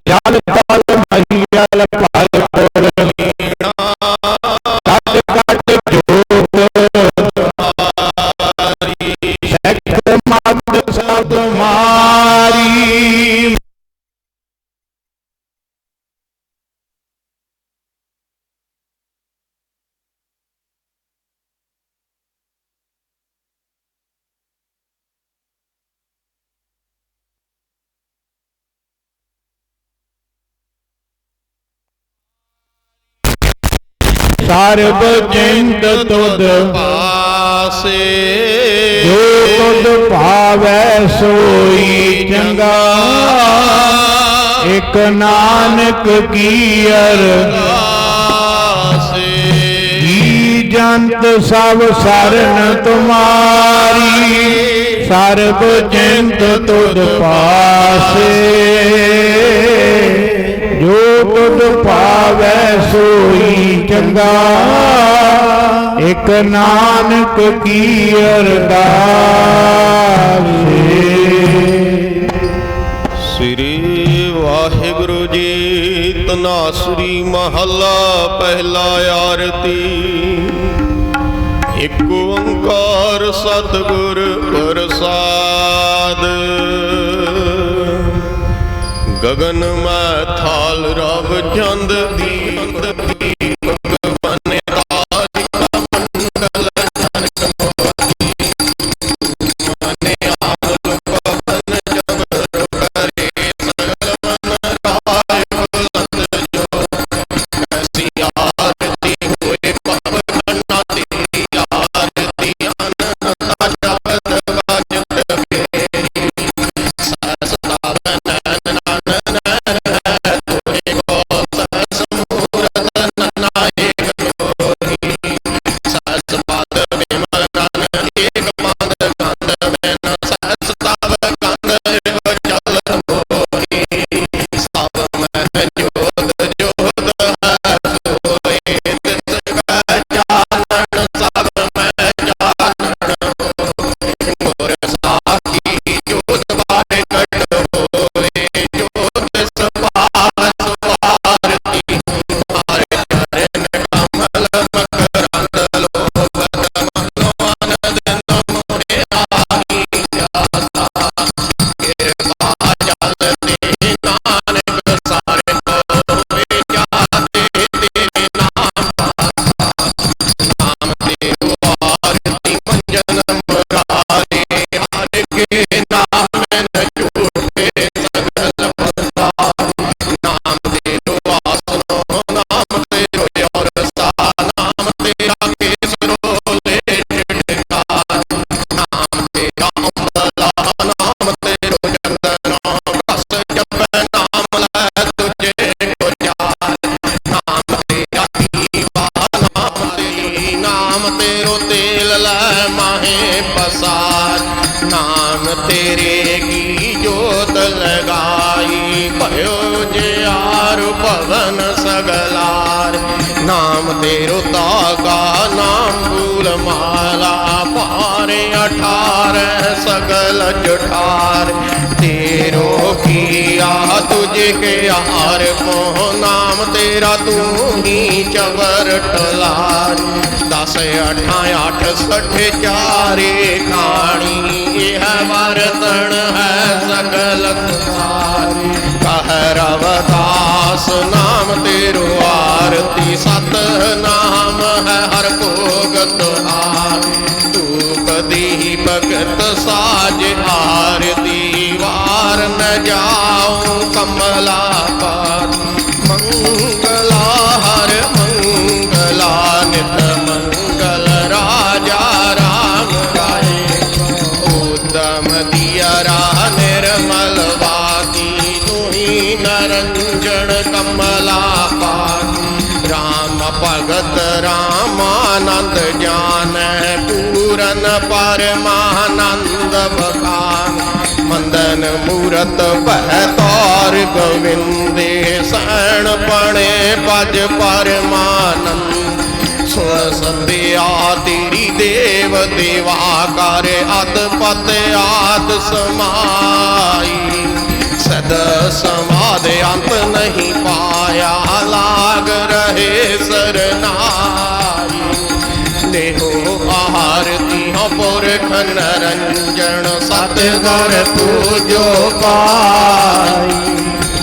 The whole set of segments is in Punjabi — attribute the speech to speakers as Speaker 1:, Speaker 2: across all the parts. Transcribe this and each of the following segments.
Speaker 1: जल तल महियल भरपुर कट कट जोत सख मत सब मारी। सर्ब चिंत तुद
Speaker 2: पासे
Speaker 1: जो तुद भावै सोई चंगा। एक नानक की अरदासे जंत सब शरण तुम्हारी। सर्ब चिंत तुद पासे जो तुद पावै सोई चंगा। एक नानक की अरदास।
Speaker 2: श्री वाहिगुरु जी तनासरी महला पहला आरती। एक ओंकार सतगुर प्रसाद। गगन में थाल रव चंद दीप बने राज का मंडल जनक मोही। मने आल पवन जबर करे सगल मन राय बुलंद जो। ऐसी आरती हुए पवना तेरी आरती अनंता शब्द वाजत मेरी। सहसता तेरो तागा नाम फूल माला। पारे 18 सगल जुठार। तेरो किया तुझे के यार को नाम तेरा तू ही चवर टलार। 10 8 8 60 चारे खाणी। यह बर्तन है सगल सारे। कह रवदास नाम तेरो आरती। सत नाम है हर भोग तुहार। धूप दीपक साज आरती। वार न जाऊं कमला पात। मंगला हर मंगला नित मंगल राजा राम राय। उद्दम दियरा निर्मल वाती। तुही नरंजन कमला पाती। राम भगत रामानंद ज्ञान। पूरन परमानंद बखान। मंदन मूरत बहतौर गोविंदे। सैण पणे पज परमानंद। सुन संध्या तेरी देव देवा कर। अदपत आद समाई। सद समाई आदि अंत नहीं पाया लाग रहे सरनाई। देहो आरती हो पुरख नरंजन सतगर पूजो पाई।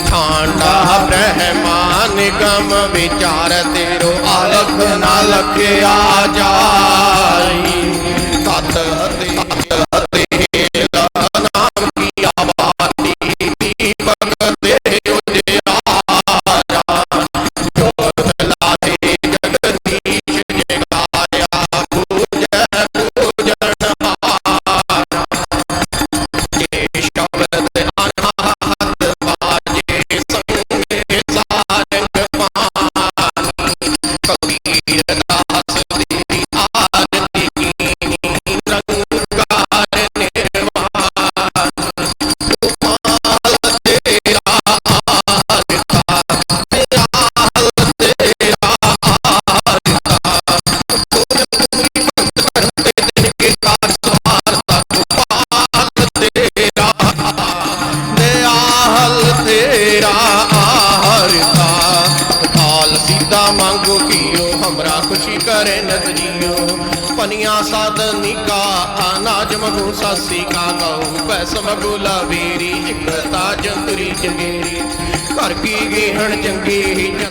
Speaker 2: ठांडा ब्रह्मा निगम विचार तेरो अलख न लखया जाई। तत नाम की आबादी दीपक दे उजियारा। जोत लाए जगदीश जगाया पूजै पूजन हारा। ये शब्द अनाहत बाजे संगे सारंग पानी। कबीर दास तेरी आरती कीनी निरंकार निर्वाण। गोपाल तेरा आरता दयाल तेरा आरता। के कार स्वारता गोपाल तेरा दयाल तेरा आरता। हाल सीधा मांगो कियो हमरा खुशी करे नत जियो। पनिया साधनिका अनाज मगु सासी का गऊ पैस मगु लावेरी एकता जंतरी जगेरी। घर की गेहण चंगी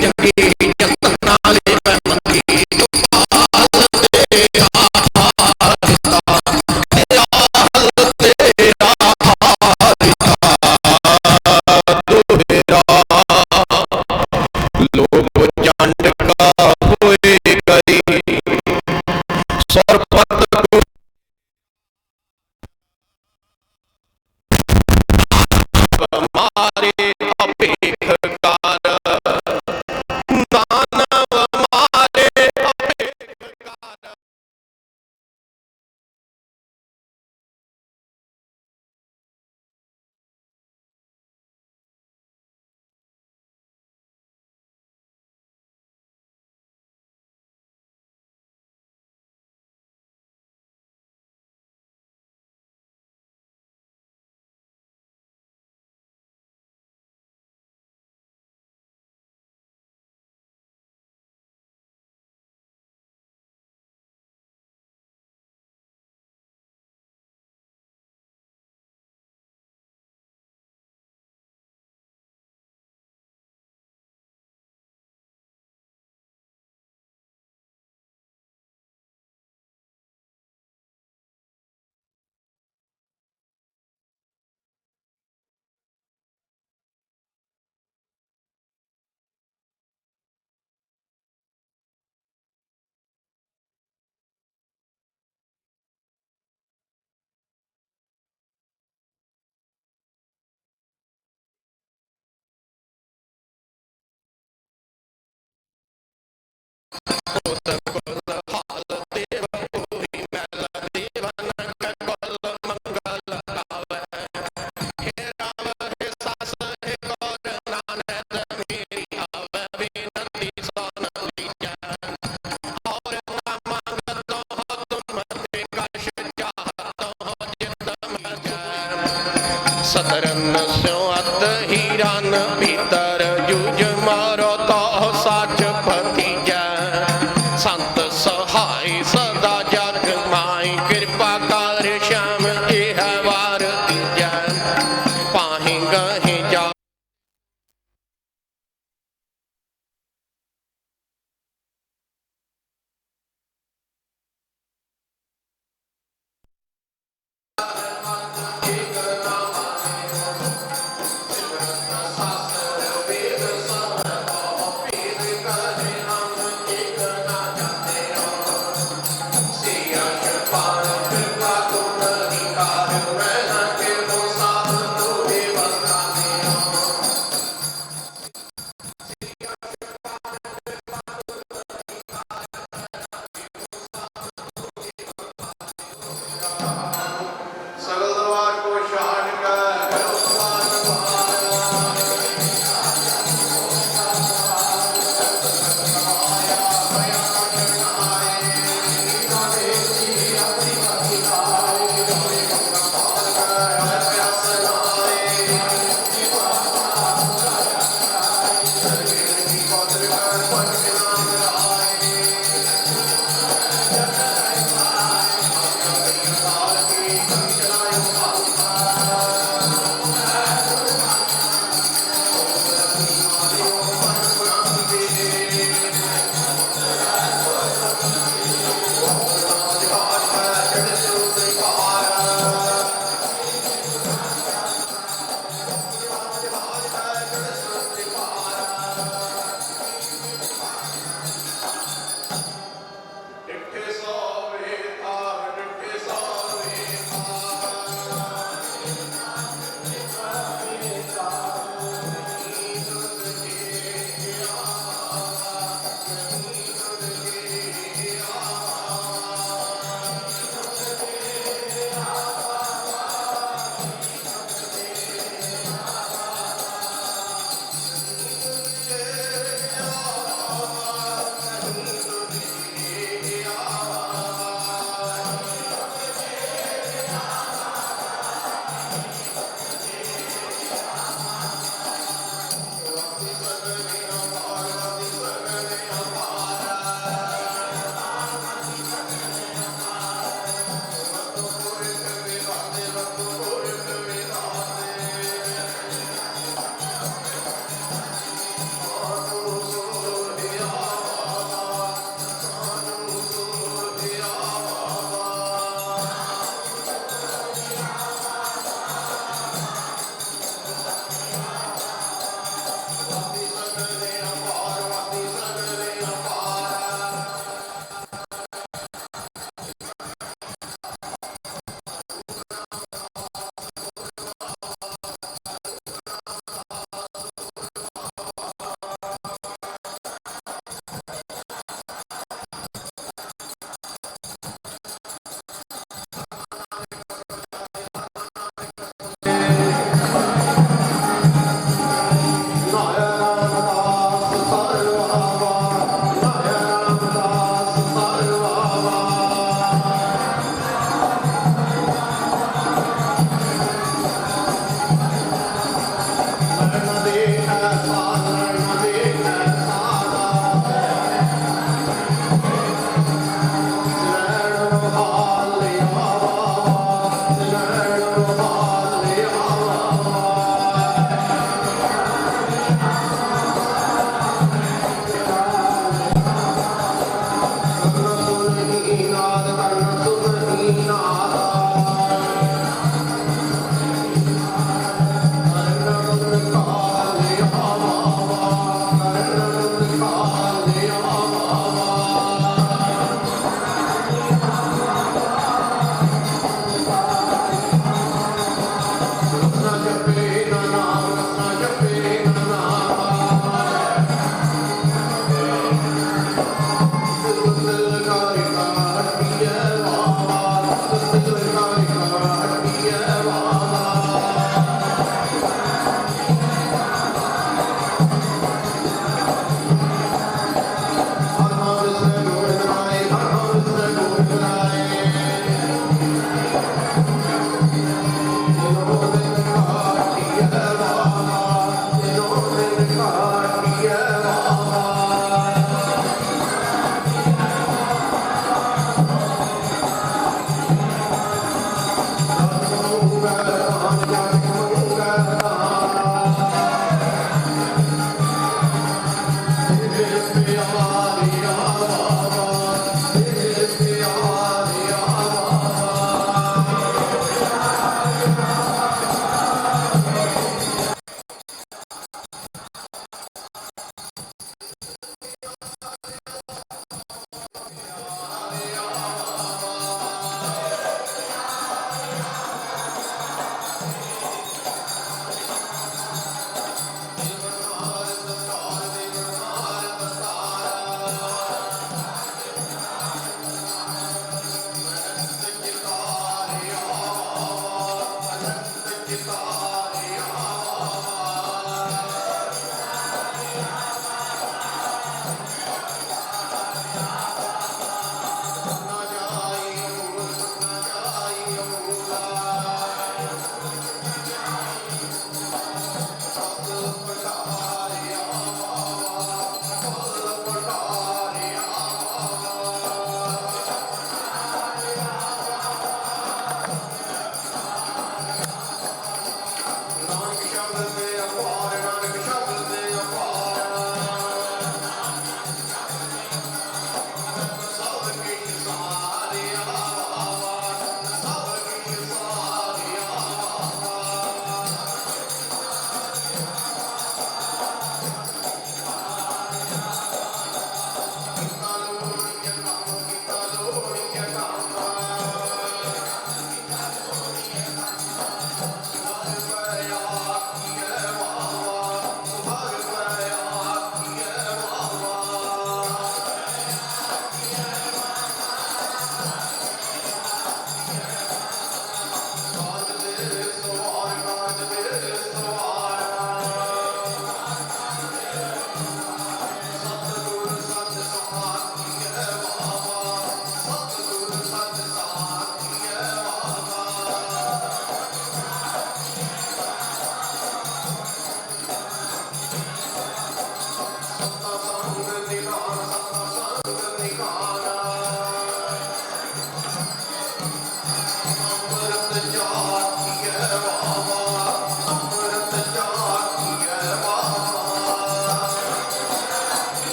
Speaker 2: चंगी जंतन नाले मंगी। गोपाल तेरा आरता दयाल तेरा आरता। दोहरा लोग चंड का हुए करी सरपत को मारे अपेक्षकार। दानव मारे अपेक्षकार। सतरन स्योत हीरन भीतर जुज मारो तो साच पति जय। संत सहाय सदा जग माई कृपा कर श्याम एह वार जय। पाहि गहि जा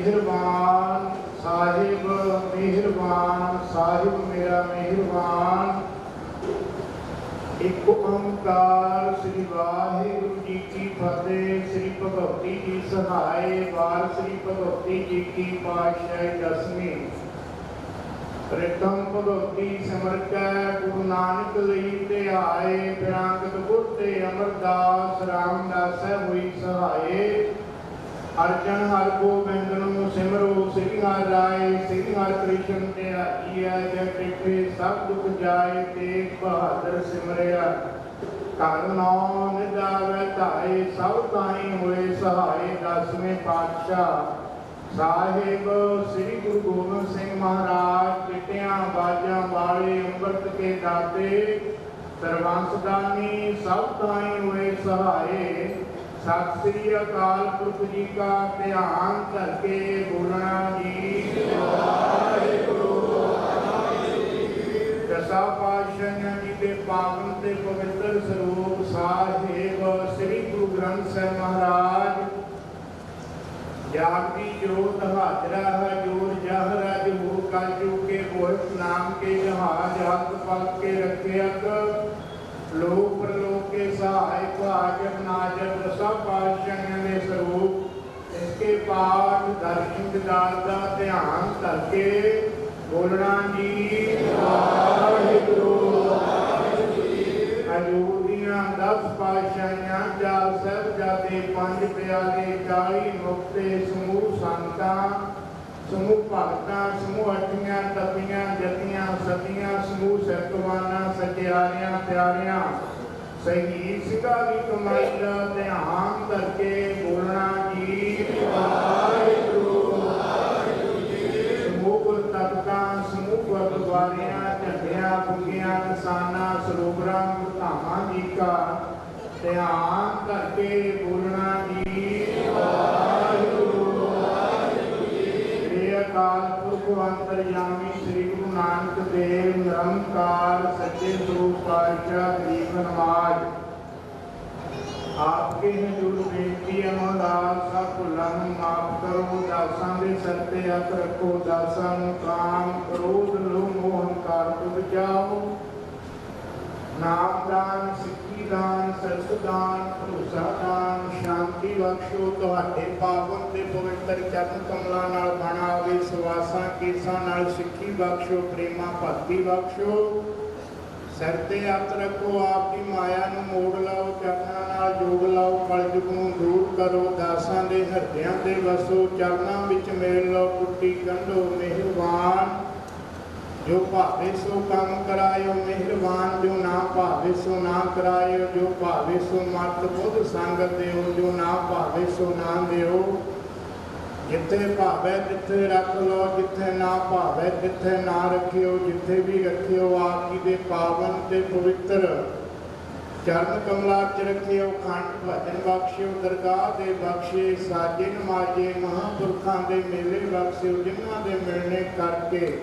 Speaker 1: ਮਿਹਰਬਾਨ ਸਾਹਿਬ, ਮਿਹਰਬਾਨ ਸਾਹਿਬ ਮੇਰਾ ਮਿਹਰਬਾਨ। ਇੱਕ ਓੰਕਾਰ ਸ੍ਰੀ ਵਾਹਿਗੁਰੂ ਜੀ ਕੀ ਫਤਿਹ। ਸ੍ਰੀ ਭਗਵਤੀ ਜੀ ਸਹਾਏ। ਵਾਰ ਸ੍ਰੀ ਭਗਵਤੀ ਜੀ ਕੀ ਪਾਤਸ਼ਾਹੀ ਦਸਵੀਂ। ਪ੍ਰਥਮ ਭਗਵਤੀ ਸਿਮਰ ਕੈ ਗੁਰੂ ਨਾਨਕ ਲਈ ਧਿਆਏ। ਬਿਰੰਗਤ ਬੁੱਧੇ ਅਮਰਦਾਸ ਰਾਮਦਾਸੈ ਹੋਈ ਸਹਾਏ। ਅਰਜਨ ਹਰਿ ਗੋਬਿੰਦ ਨੂੰ ਸਿਮਰੋ। ਸ੍ਰੀ ਹਰਿ ਰਾਏ ਸ੍ਰੀ ਹਰਿ ਕ੍ਰਿਸ਼ਨ ਧਿਆਈਐ। ਜੈ ਪ੍ਰਿਥਵੀ ਸਭ ਦੁਖ ਜਾਏ। ਤੇਗ ਬਹਾਦਰ ਸਿਮਰਿਆ ਘਰ ਨੌ ਨਿਜਾਵੈ ਧਾਏ। ਸਭ ਤਾਈ ਹੋਏ ਸਹਾਏ। ਦਸਵੇਂ ਪਾਤਸ਼ਾਹ ਸਾਹਿਬ ਸ੍ਰੀ ਗੁਰੂ ਗੋਬਿੰਦ ਸਿੰਘ ਮਹਾਰਾਜ। ਚਿੱਟਿਆਂ ਬਾਜਾਂ ਵਾਲੇ ਅੰਮ੍ਰਿਤ ਕੇ ਦਾਤੇ ਸਰਬੰਸ ਦਾਨੀ ਸਭ ਤਾਈ ਹੋਏ ਸਹਾਏ। ਸਤਿ ਸ੍ਰੀ ਅਕਾਲ ਪੁਰਖ ਜੀ ਕਾ ਧਿਆਨ ਕਰਕੇ ਬੋਲਣਾ ਜੀ। ਦਸਾਂ ਪਾਤਸ਼ਾਹਾਂ ਜੀ ਦੇ ਪਾਵਨ ਤੇ ਪਵਿੱਤਰ ਸਰੂਪ ਸਾਹਿਬ ਸ੍ਰੀ ਗੁਰੂ ਗ੍ਰੰਥ ਸਾਹਿਬ ਮਹਾਰਾਜ। ਜਾਗਦੀ ਜੋਤ ਹਾਜ਼ਰਾ ਹਜੂਰ ਜਹਰਾ ਜਹੂਰ ਕਲਯੁਗ ਕੇ ਗੋਰਖ ਨਾਮ ਕੇ ਜਹਾਜ ਹੱਥ ਪਲਕ ਕੇ ਰੱਖਿਅਕ ਲੋਕ ਪ੍ਰਲੋਕ के सहाय भाजप नाजब दसा पातशाहियों के स्वरूप। इसके पाठ दर्शन दिदार का ध्यान करके बोलना जी। हजूर दियां 10 पातशाहियां, 4 साहिबजादे, 5 प्यारे, 40 मुक्ते, समूह संतां, समूह भगतां, समूह अठियां तपियां जतियां सतियां, समूह सतवाना सचियारियां प्यारियां शहीद सिखा की कमाई का ध्यान करके बोलना जी। समूह तबका समूह गुरुद्वारियां झंडियां बुगियां किसाना सरोवरां धामा जी का ध्यान करके बोलना जी। अकाल पुरख अंतरयामी श्री गुरु नानक देव निरंकार सच्चे स्वरूप पातशाह गरीब नवाज। आपके हजूर बेनती है महाराज सब भुलां नूं माफ करो। दासां दे सिर ते हथ रखो। दासां नूं काम क्रोध लोभ मोह हंकार तो बचाओ। नामदान सिੱਖੀ दान सरस दान भरोसा दान शांति बख्शो। ਤੁਹਾਡੇ ਪਾਵਨ ਤੇ ਪਵਿੱਤਰ ਚਰਨ ਕਮਲਾਂ ਨਾਲ ਬਣ ਆਵੇ। ਸਵਾਸਾਂ ਕੇਸਾਂ ਨਾਲ ਸਿੱਖੀ ਬਖਸ਼ੋ। ਪ੍ਰੇਮਾ ਭਗਤੀ ਬਖਸ਼ੋ। ਸਿਰ ਤੇ ਹੱਥ ਰੱਖੋ। ਆਪ ਦੀ ਮਾਇਆ ਨੂੰ ਮੋੜ ਲਓ। ਚਰਨਾਂ ਨਾਲ ਜੋੜ ਲਓ। ਕਲਯੁਗ ਨੂੰ ਦੂਰ ਕਰੋ। ਦਾਸਾਂ ਦੇ ਹਿਰਦਿਆਂ ਤੇ ਵਸੋ। ਚਰਨਾਂ ਵਿੱਚ ਮੇਲ ਲਓ। ਟੁੱਟੀ ਗੰਢੋ ਮਿਹਰਬਾਨ जो भावे सो काम करायो। मेहरबान जो ना भावे सो ना करायो। जो भावे सो मत बुध संगत देओ। जो ना भावे सो ना देओ। जिथे भावे तिथे रख लो। जिथे ना भावे तिथे ना रखियो। जिथे भी रखियो आप जी दे पावन ते पवित्र चरण कमला च रखियो। खंड भजन बख्शियो। दरगाह दे बख्शे साजे नमाजे महापुरखां दे मेले बख्शियो। जिन्हां दे मिलने करके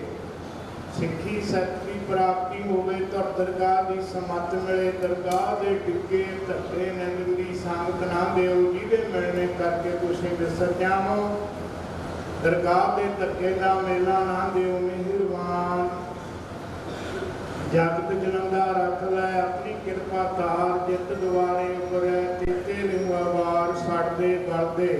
Speaker 1: सिक्खी सत की प्राप्ति होवे। तो दरगाह की समत मिले। दरगाह के डिगे धक्के निंद की संगत ना देओ। जिहदे मिलने करके तुसीं विसर जावो। दरगाह के धक्के का मेला ना देओ। मेहरबान जगत जनमदा रख लै अपनी किरपा तार। जित द्वारे उबरै तेते लिहुआ वार। साडे गलदे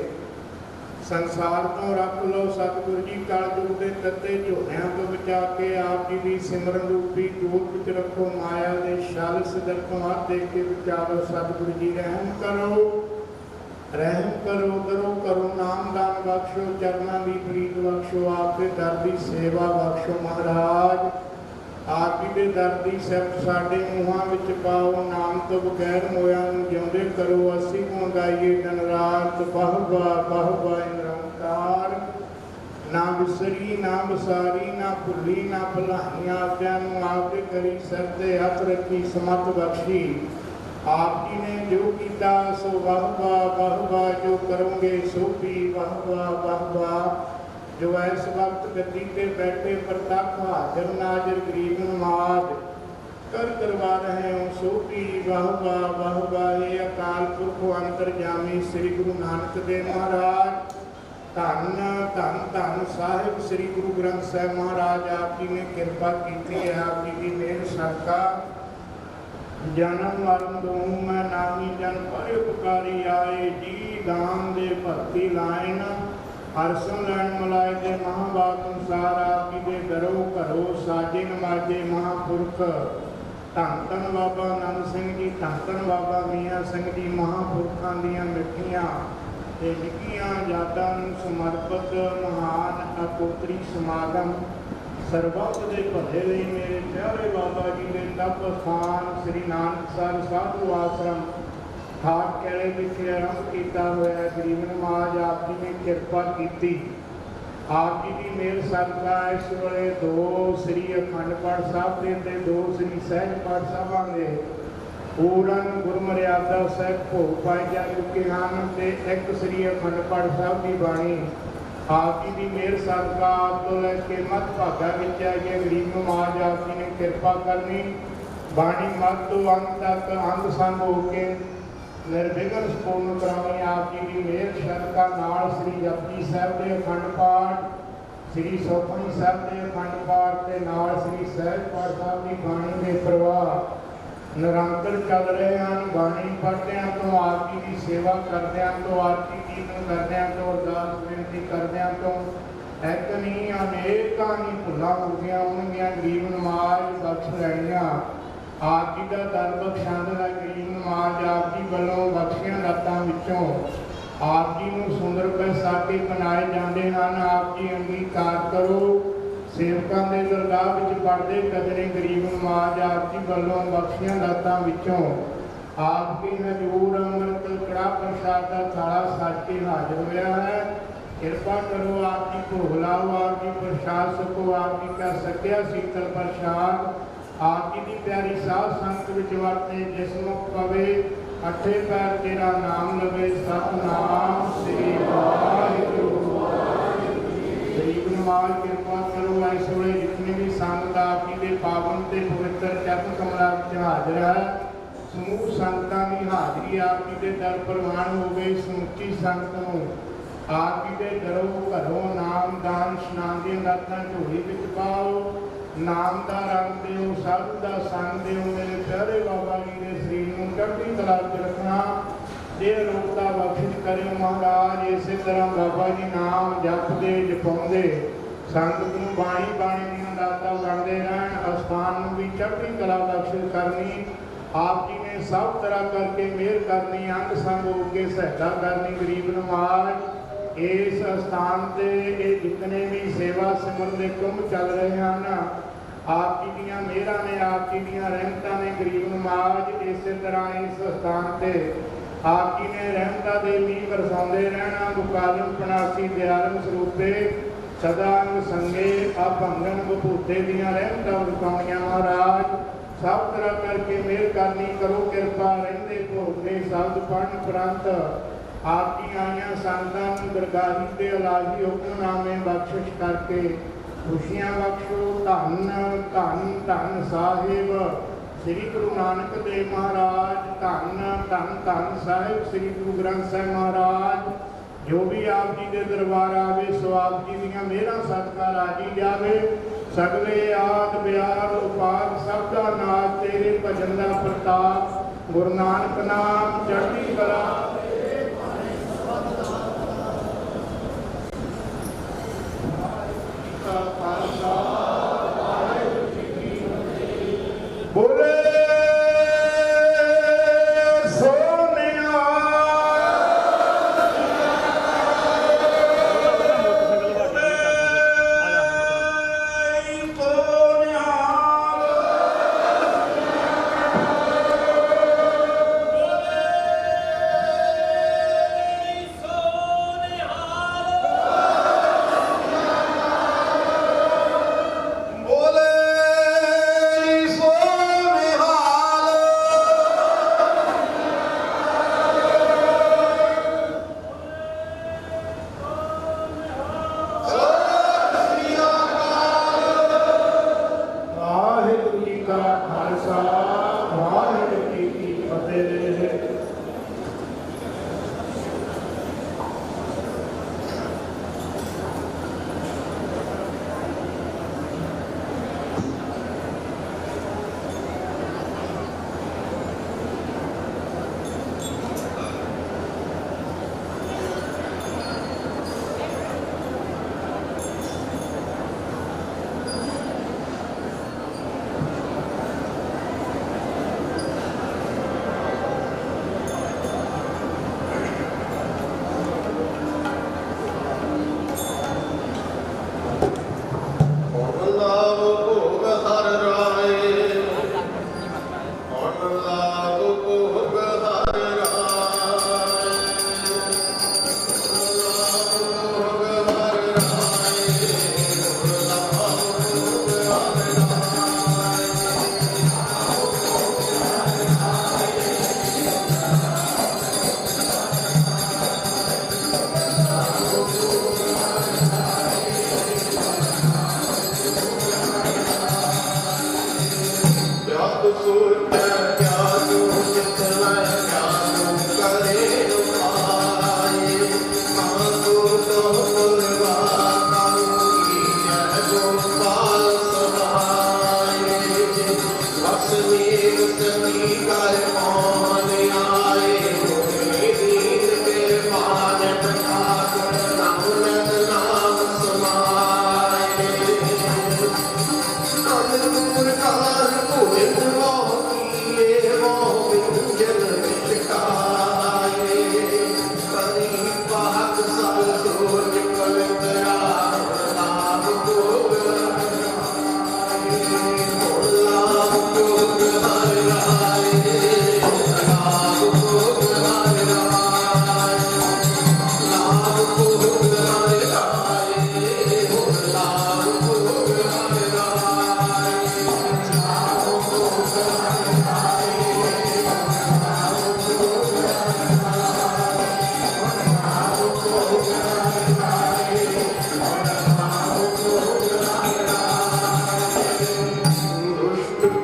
Speaker 1: संसार तो रख लो। सतगुरु जी कलयुग के तत्ते झोलियां तो बचा के आप जी की सिमरन रूपी जोत विच रखो। माया के छल सिदरत हथ दे के विचारो। सतगुरु जी रहम करो रहम करो करो करो। नाम दान बख्शो। चरना की प्रीत बख्शो। आपके दर की सेवा बख्शो। महाराज आप जी के दर की सिफत साडे मूहां विच पाओ। नाम तो बगैर मोया नूं जिउंदे करो। असीं गुण गाइए दिन रात। वाह वाह वाह वाह निरंकार। ना विसरी ना विसारी ना भुली ना भुलाइयां। आप्यां नूं आपदे करी सिर ते हथ रखी समत बख्शी। आप जी ने जो कीता सो वाह वाह वाह वाह। जो करोगे सो भी वाह वाह वाह वाह। जो इस वक्त गद्दी पे बैठे प्रतख हाजिर नाजिर गरीब नवाज कर करवा रहे हो सो भी वाह वाह वाह वाह। अकाल पुरख अंतरजामी श्री गुरु नानक देव महाराज ਧੰਨ ਧੰਨ ਧੰਨ ਸਾਹਿਬ ਸ੍ਰੀ ਗੁਰੂ ਗ੍ਰੰਥ ਸਾਹਿਬ ਮਹਾਰਾਜ ਆਪ ਜੀ ਨੇ ਕਿਰਪਾ ਕੀਤੀ ਹੈ। ਆਪ ਜੀ ਦੀ ਮਿਹਰ ਸਦਕਾ ਜਨਮ ਮਰਨ ਦੂੰ ਮੈਂ ਨਾਮੀ ਜਨ ਪਰ ਉਪਕਾਰੀ ਆਏ ਜੀ ਦਾਨ ਦੇ ਭਗਤੀ ਲਾਇਨ ਹਰਸਨ ਲੈਣ ਮਲਾਏ ਦੇ ਮਹਾਂਬਾਤ ਅਨੁਸਾਰ ਆਪ ਜੀ ਦੇ ਘਰੋਂ ਘਰੋਂ ਸਾਜੇ ਨਮਾਜੇ ਮਹਾਂਪੁਰਖ ਧੰਨ ਧੰਨ ਬਾਬਾ ਆਨੰਦ ਸਿੰਘ ਜੀ, ਧੰਨ ਧੰਨ ਬਾਬਾ ਮੀਆਂ ਸਿੰਘ ਜੀ, ਮਹਾਂਪੁਰਖਾਂ ਦੀਆਂ ਮਿੱਠੀਆਂ ਤੇ ਨਿੱਕੀਆਂ ਯਾਦਾਂ ਨੂੰ ਸਮਰਪਿਤ ਮਹਾਨ ਅਕੋਤਰੀ ਸਮਾਗਮ ਸਰਬੱਤ ਦੇ ਭਲੇ ਲਈ ਮੇਰੇ ਪਿਆਰੇ ਬਾਬਾ ਜੀ ਦੇ ਤਪ ਸਥਾਨ ਸ੍ਰੀ ਨਾਨਕਸਰ ਸਾਧੂ ਆਸ਼ਰਮ ਠਾਕ ਕੈਲੇ ਵਿਖੇ ਆਰੰਭ ਕੀਤਾ ਹੋਇਆ ਗਰੀਬ ਨਮਾਜ਼ ਆਪ ਜੀ ਨੇ ਕਿਰਪਾ ਕੀਤੀ। ਆਪ ਜੀ ਦੀ ਮਿਹਰ ਸਦਕਾ ਇਸ ਵੇਲੇ 2 ਸ੍ਰੀ ਅਖੰਡ ਪਾਠ ਸਾਹਿਬ ਦੇ ਤੇ 2 ਸ੍ਰੀ ਸਹਿਜ ਪਾਠ ਸਾਹਿਬਾਂ ਦੇ ਪੂਰਨ ਗੁਰਮਰਿਆਦਾ ਸਾਹਿਬ ਭੋਗ ਪਾਏ ਜਾ ਚੁੱਕੇ ਹਨ ਤੇ 1 ਸ੍ਰੀ ਅਖੰਡ ਪਾਠ ਸਾਹਿਬ ਦੀ ਬਾਣੀ ਆਪ ਜੀ ਦੀ ਮਿਹਰ ਸਦਕਾ ਆਪ ਤੋਂ ਲੈ ਕੇ ਮੱਧ ਭਾਗਾ ਵਿੱਚ ਆਈਏ ਗਰੀਬ ਨਮਾਜ਼ ਆਪ ਜੀ ਨੇ ਕਿਰਪਾ ਕਰਨੀ। ਬਾਣੀ ਮੱਧ ਤੋਂ ਅੰਤ ਤੱਕ ਅੰਗ ਸੰਗ ਹੋ ਕੇ ਨਿਰਵਿਘਨ ਸੰਪੂਰਨ ਕਰਾਉਣੀ ਆਪ ਜੀ ਦੀ ਮਿਹਰ ਸਦਕਾ। ਨਾਲ ਸ੍ਰੀ ਜਪਜੀ ਸਾਹਿਬ ਦੇ ਅਖੰਡ ਪਾਠ, ਸ੍ਰੀ ਸੁਖਮਨੀ ਸਾਹਿਬ ਦੇ ਅਖੰਡ ਪਾਠ ਤੇ ਨਾਲ ਸ੍ਰੀ ਸਹਿਜ ਪਾਠ ਸਾਹਿਬ ਦੀ ਬਾਣੀ ਦੇ ਪ੍ਰਵਾਹ ਨਿਰੰਤਰ ਚੱਲ ਰਹੇ ਹਨ। ਬਾਣੀ ਪੜ੍ਹਦਿਆਂ ਤੋਂ ਆਪ ਜੀ ਦੀ ਸੇਵਾ ਕਰਦਿਆਂ ਤੋਂ ਆਰਤੀ ਕੀਰਤਨ ਕਰਦਿਆਂ ਤੋਂ ਅਰਦਾਸ ਬੇਨਤੀ ਕਰਦਿਆਂ ਤੋਂ ਇੱਕ ਨਹੀਂ ਅਨੇਕਾਂ ਹੀ ਭੁੱਲਾਂ ਹੁੰਦੀਆਂ ਹੋਣਗੀਆਂ। ਗਰੀਬ ਨਮਾਜ਼ ਬਖਸ਼ ਲੈਣੀਆਂ ਆਪ ਜੀ ਦਾ ਦਰ ਬਖਸ਼ਾਉਣ ਦਾ ਗਰੀਬ ਨਮਾਜ਼ ਆਪ ਜੀ ਵੱਲੋਂ ਬਖਸ਼ੀਆਂ ਦਾਤਾਂ ਵਿੱਚੋਂ ਆਪ ਜੀ ਨੂੰ ਸੁੰਦਰ ਪੈਸਾਕੇ ਬਣਾਏ ਜਾਂਦੇ ਹਨ। ਆਪ ਜੀ ਅੰਗੀਕਾਰ ਕਰੋ। ਸੇਵਕਾਂ ਦੇ ਦਰਗਾਹ ਵਿੱਚ ਪੜ੍ਹਦੇ ਕਦਰੇ ਗਰੀਬ ਨਮਾਜ਼ ਆਪ ਜੀ ਵੱਲੋਂ ਬਖਸ਼ੀਆਂ ਦਾਤਾਂ ਵਿੱਚੋਂ ਆਪ ਕੀ ਹਜ਼ੂਰ ਅੰਮ੍ਰਿਤ ਕੜਾ ਪ੍ਰਸ਼ਾਦ ਦਾ ਥਾਲਾ ਸੱਜ ਕੇ ਹਾਜ਼ਰ ਹੋਇਆ ਹੈ। ਕਿਰਪਾ ਕਰੋ ਆਪ ਜੀ ਭੋਗ ਲਾਓ, ਆਪ ਜੀ ਪ੍ਰਸ਼ਾਦ ਸਕੋ, ਆਪ ਜੀ ਦਾ ਸਕਿਆ ਸੀਤਲ ਪ੍ਰਸ਼ਾਦ ਆਪ ਜੀ ਦੀ ਪਿਆਰੀ ਸਾਧ ਸੰਗਤ ਵਿੱਚ ਵਰਤੇ ਜਿਸ ਮੁਖ ਪਵੇ ਅੱਠੇ ਪੈਰ ਤੇਰਾ ਨਾਮ ਲਵੇ ਸਤਿਨਾਮ ਸ੍ਰੀ ਵਾਹਿਗੁਰੂ। ਗਰੀਬ ਨਮਾਜ਼ ਕਿਰਪਾ ਕਰੋ ਇਸ ਵੇਲੇ ਜਿਤਨੀ ਵੀ ਸੰਗਤ ਆਪ ਜੀ ਦੇ ਪਾਵਨ ਤੇ ਪਵਿੱਤਰ ਚਰਨ ਕਮਲਾਂ ਵਿੱਚ ਹਾਜ਼ਰ ਹੈ ਸਮੂਹ ਸੰਗਤਾਂ ਦੀ ਹਾਜ਼ਰੀ ਆਪ ਜੀ ਦੇ ਦਰ ਪ੍ਰਵਾਨ ਹੋ ਗਈ। ਸਮੁੱਚੀ ਸੰਗਤ ਨੂੰ ਆਪ ਜੀ ਦੇ ਘਰੋਂ ਘਰੋਂ ਨਾਮ ਦਾਨ ਇਸ਼ਨਾਨ ਦੀਆਂ ਦਾਤਾਂ ਝੋਲੀ ਵਿੱਚ ਪਾਓ। ਨਾਮ ਦਾ ਰੰਗ ਦਿਓ, ਸਾਧੂ ਦਾ ਸੰਗ ਦਿਓ। ਮੇਰੇ ਪਿਆਰੇ ਬਾਬਾ ਜੀ ਦੇ ਸਰੀਰ ਨੂੰ ਚੜ੍ਹਦੀ ਕਲਾ ਵਿੱਚ ਰੱਖਣਾ ਦੇ ਰੂਪ ਦਾ ਬਖਸ਼ਿਸ਼ ਕਰਿਓ ਮਹਾਰਾਜ। ਇਸੇ ਤਰ੍ਹਾਂ ਬਾਬਾ ਜੀ ਨਾਮ ਜਪਦੇ ਜਪਾਉਂਦੇ ਸੰਗਤ ਨੂੰ ਬਾਣੀ ਬਾਣੀ ਦੀਆਂ ਦਾਤਾਂ ਬਣਦੇ ਰਹਿਣ। ਅਸਥਾਨ ਨੂੰ ਵੀ ਚੜ੍ਹਦੀ ਕਲਾ ਬਖਸ਼ਿਸ਼ ਕਰਨੀ ਆਪ ਜੀ ਨੇ ਸਭ ਤਰ੍ਹਾਂ ਕਰਕੇ ਮਿਹਰ ਕਰਨੀ। ਅੰਗ ਸੰਗ ਹੋ ਕੇ ਸਹਾਇਤਾ ਕਰਨੀ। ਗਰੀਬ ਨਮਾਜ਼ ਇਸ ਅਸਥਾਨ ਤੇ ਇਹ ਜਿਤਨੇ ਵੀ ਸੇਵਾ ਸਿਮਰਨ ਦੇ ਕੰਮ ਚੱਲ ਰਹੇ ਹਨ ਆਪ ਜੀ ਦੀਆਂ ਮਿਹਰਾਂ ਨੇ, ਆਪ ਜੀ ਦੀਆਂ ਰਹਿਮਤਾਂ ਨੇ। ਗਰੀਬ ਨਮਾਜ਼ ਇਸੇ ਤਰ੍ਹਾਂ ਇਸ ਸਥਾਨ ਤੇ ਆਪ ਜੀ ਨੇ ਰਹਿਮਤਾਂ ਦੇ ਮੀਂਹ ਬਰਸਾਉਂਦੇ ਰਹਿਣਾ। ਮੁਕਾਲਮ ਪਨਾਸੀ ਦਿਆਲਮ ਸਰੂਪੇ ਸਦਾ ਅੰਗ ਸੰਗੇ ਅਭੰਗਨ ਬਭੂਤੇ ਦੀਆਂ ਰਹਿਮਤਾਂ ਵਰਤਾਉਣੀਆਂ ਮਹਾਰਾਜ। ਸਭ ਤਰ੍ਹਾਂ ਕਰਕੇ ਮਿਹਰ ਕਰਨੀ ਕਰੋ ਕਿਰਪਾ। ਰਹਿੰਦੇ ਭੋਗਦੇ ਸ਼ਬਦ ਪੜ੍ਹਨ ਉਪਰੰਤ ਆਪ ਜੀ ਆਈਆਂ ਸੰਗਤਾਂ ਨੂੰ ਦਰਗਾਹੀ ਤੇ ਇਲਾਹੀ ਹੁਕਮਨਾਮੇ ਬਖਸ਼ਿਸ਼ ਕਰਕੇ ਖੁਸ਼ੀਆਂ ਬਖਸ਼ੋ। ਧੰਨ ਧੰਨ ਧੰਨ ਸਾਹਿਬ ਸ੍ਰੀ ਗੁਰੂ ਨਾਨਕ ਦੇਵ ਮਹਾਰਾਜ। ਧੰਨ ਧੰਨ ਧੰਨ ਸਾਹਿਬ ਸ੍ਰੀ ਗੁਰੂ ਗ੍ਰੰਥ ਸਾਹਿਬ ਮਹਾਰਾਜ। ਜੋ ਵੀ ਆਪ ਜੀ ਦੇ ਦਰਬਾਰ ਆਵੇ ਸੋ ਆਪ ਜੀ ਦੀਆਂ ਮਿਹਰਾਂ ਸਦਕਾ ਰਾਜੀ ਜਾਵੇ। ਸਗਲੇ ਆਦ ਬਿਆਦ ਉਪਾਦ ਸਭ ਦਾ ਨਾਥ ਤੇਰੇ ਭਜਨ ਦਾ ਪ੍ਰਤਾਪ। ਗੁਰੂ ਨਾਨਕ ਨਾਮ ਚੜ੍ਹਦੀ ਕਲਾ। ਬੋਲੇ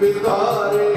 Speaker 2: ਬਿਕਾਰੇ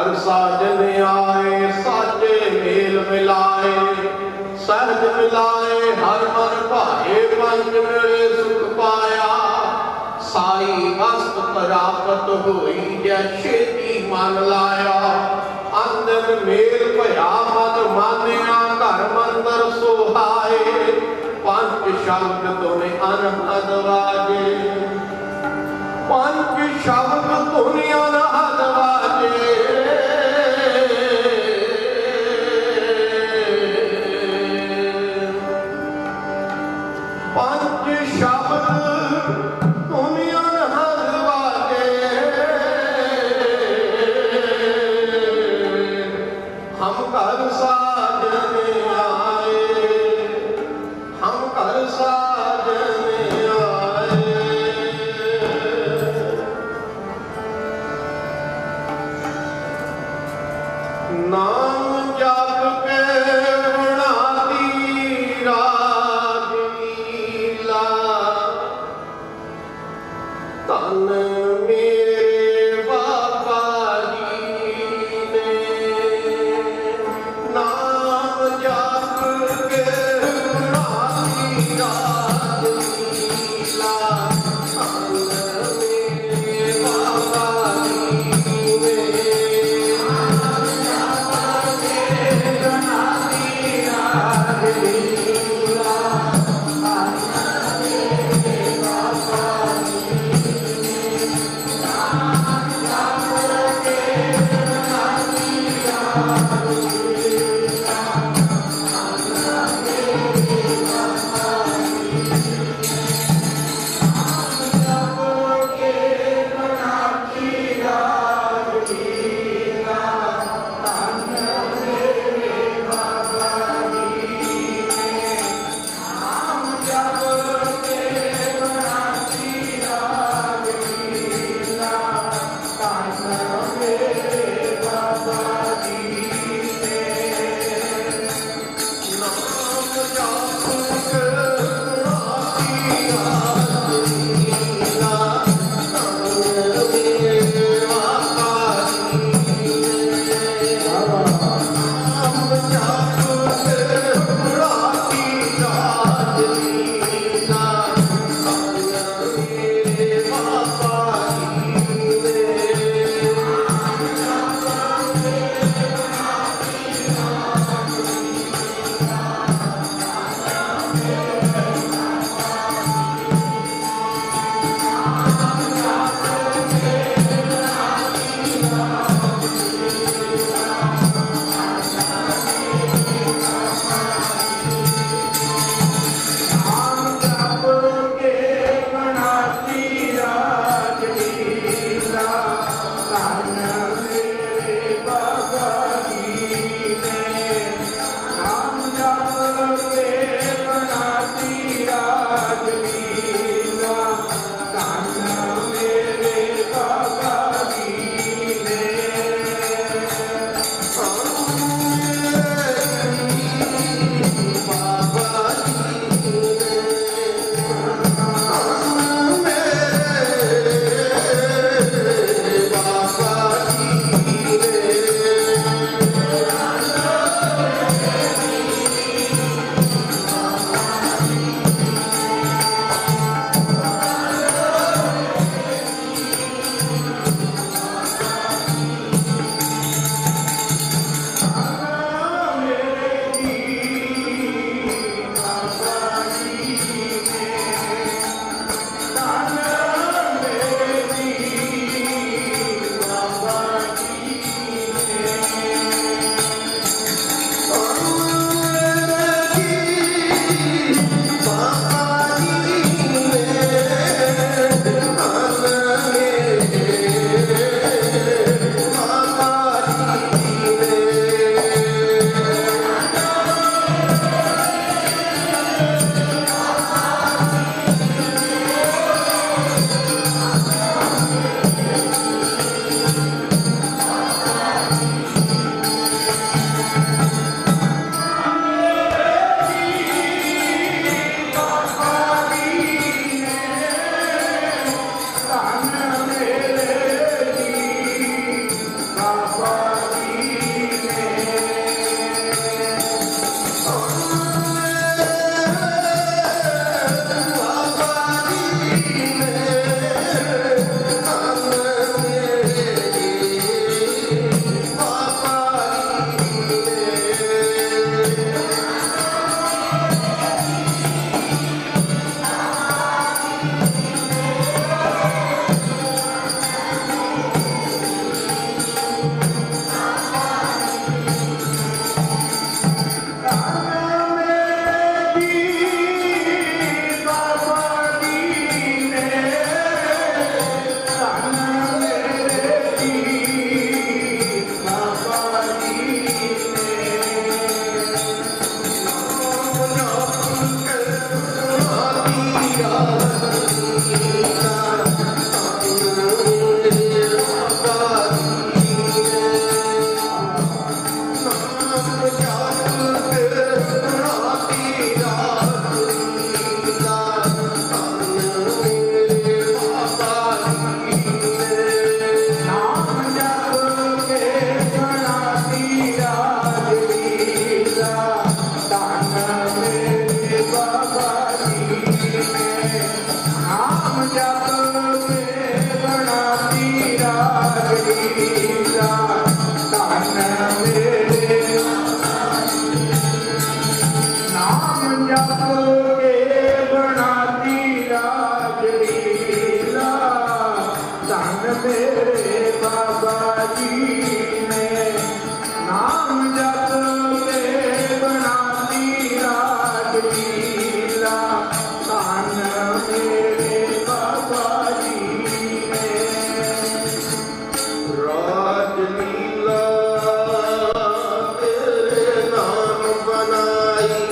Speaker 3: घर साजन आए, साजे मेल मिलाए, सहज मिलाए, हर मन भाए, पंच मिले सुख पाया। साई मस्त प्राप्त हुई, जै छेती मन लाया। अंदर मेल भया, मन मानिया, घर मंदिर सुहाए। पंच शब्द तुने अनहद वाजे, पंच शब्द तुने अनहद वाजे। पंच शब्द तुने अनहद वाजे। हम घर साजन आए, हम घर साजन आए। नाम जप के बनाती राजलीला, धन मेरे बाबा जी ने। नाम जप के बनाती राजलीला, धन मेरे बाबा जी ने।
Speaker 1: ਕੇ ਬਣਾਤੀ ਰਾਜ ਲੀਲਾ ਧੰਨ ਮੇਰੇ ਬਾਬਾ ਜੀ ਨੇ ਨਾਮ ਜਪ ਕੇ ਬਣਾਤੀ ਰਾਜ ਲੀਲਾ ਧੰਨ ਮੇਰੇ ਬਾਬਾ ਜੀ ਨੇ
Speaker 3: ਰਾਜ ਲੀਲਾ ਤੇਰੇ ਨਾਮ ਬਣਾਈ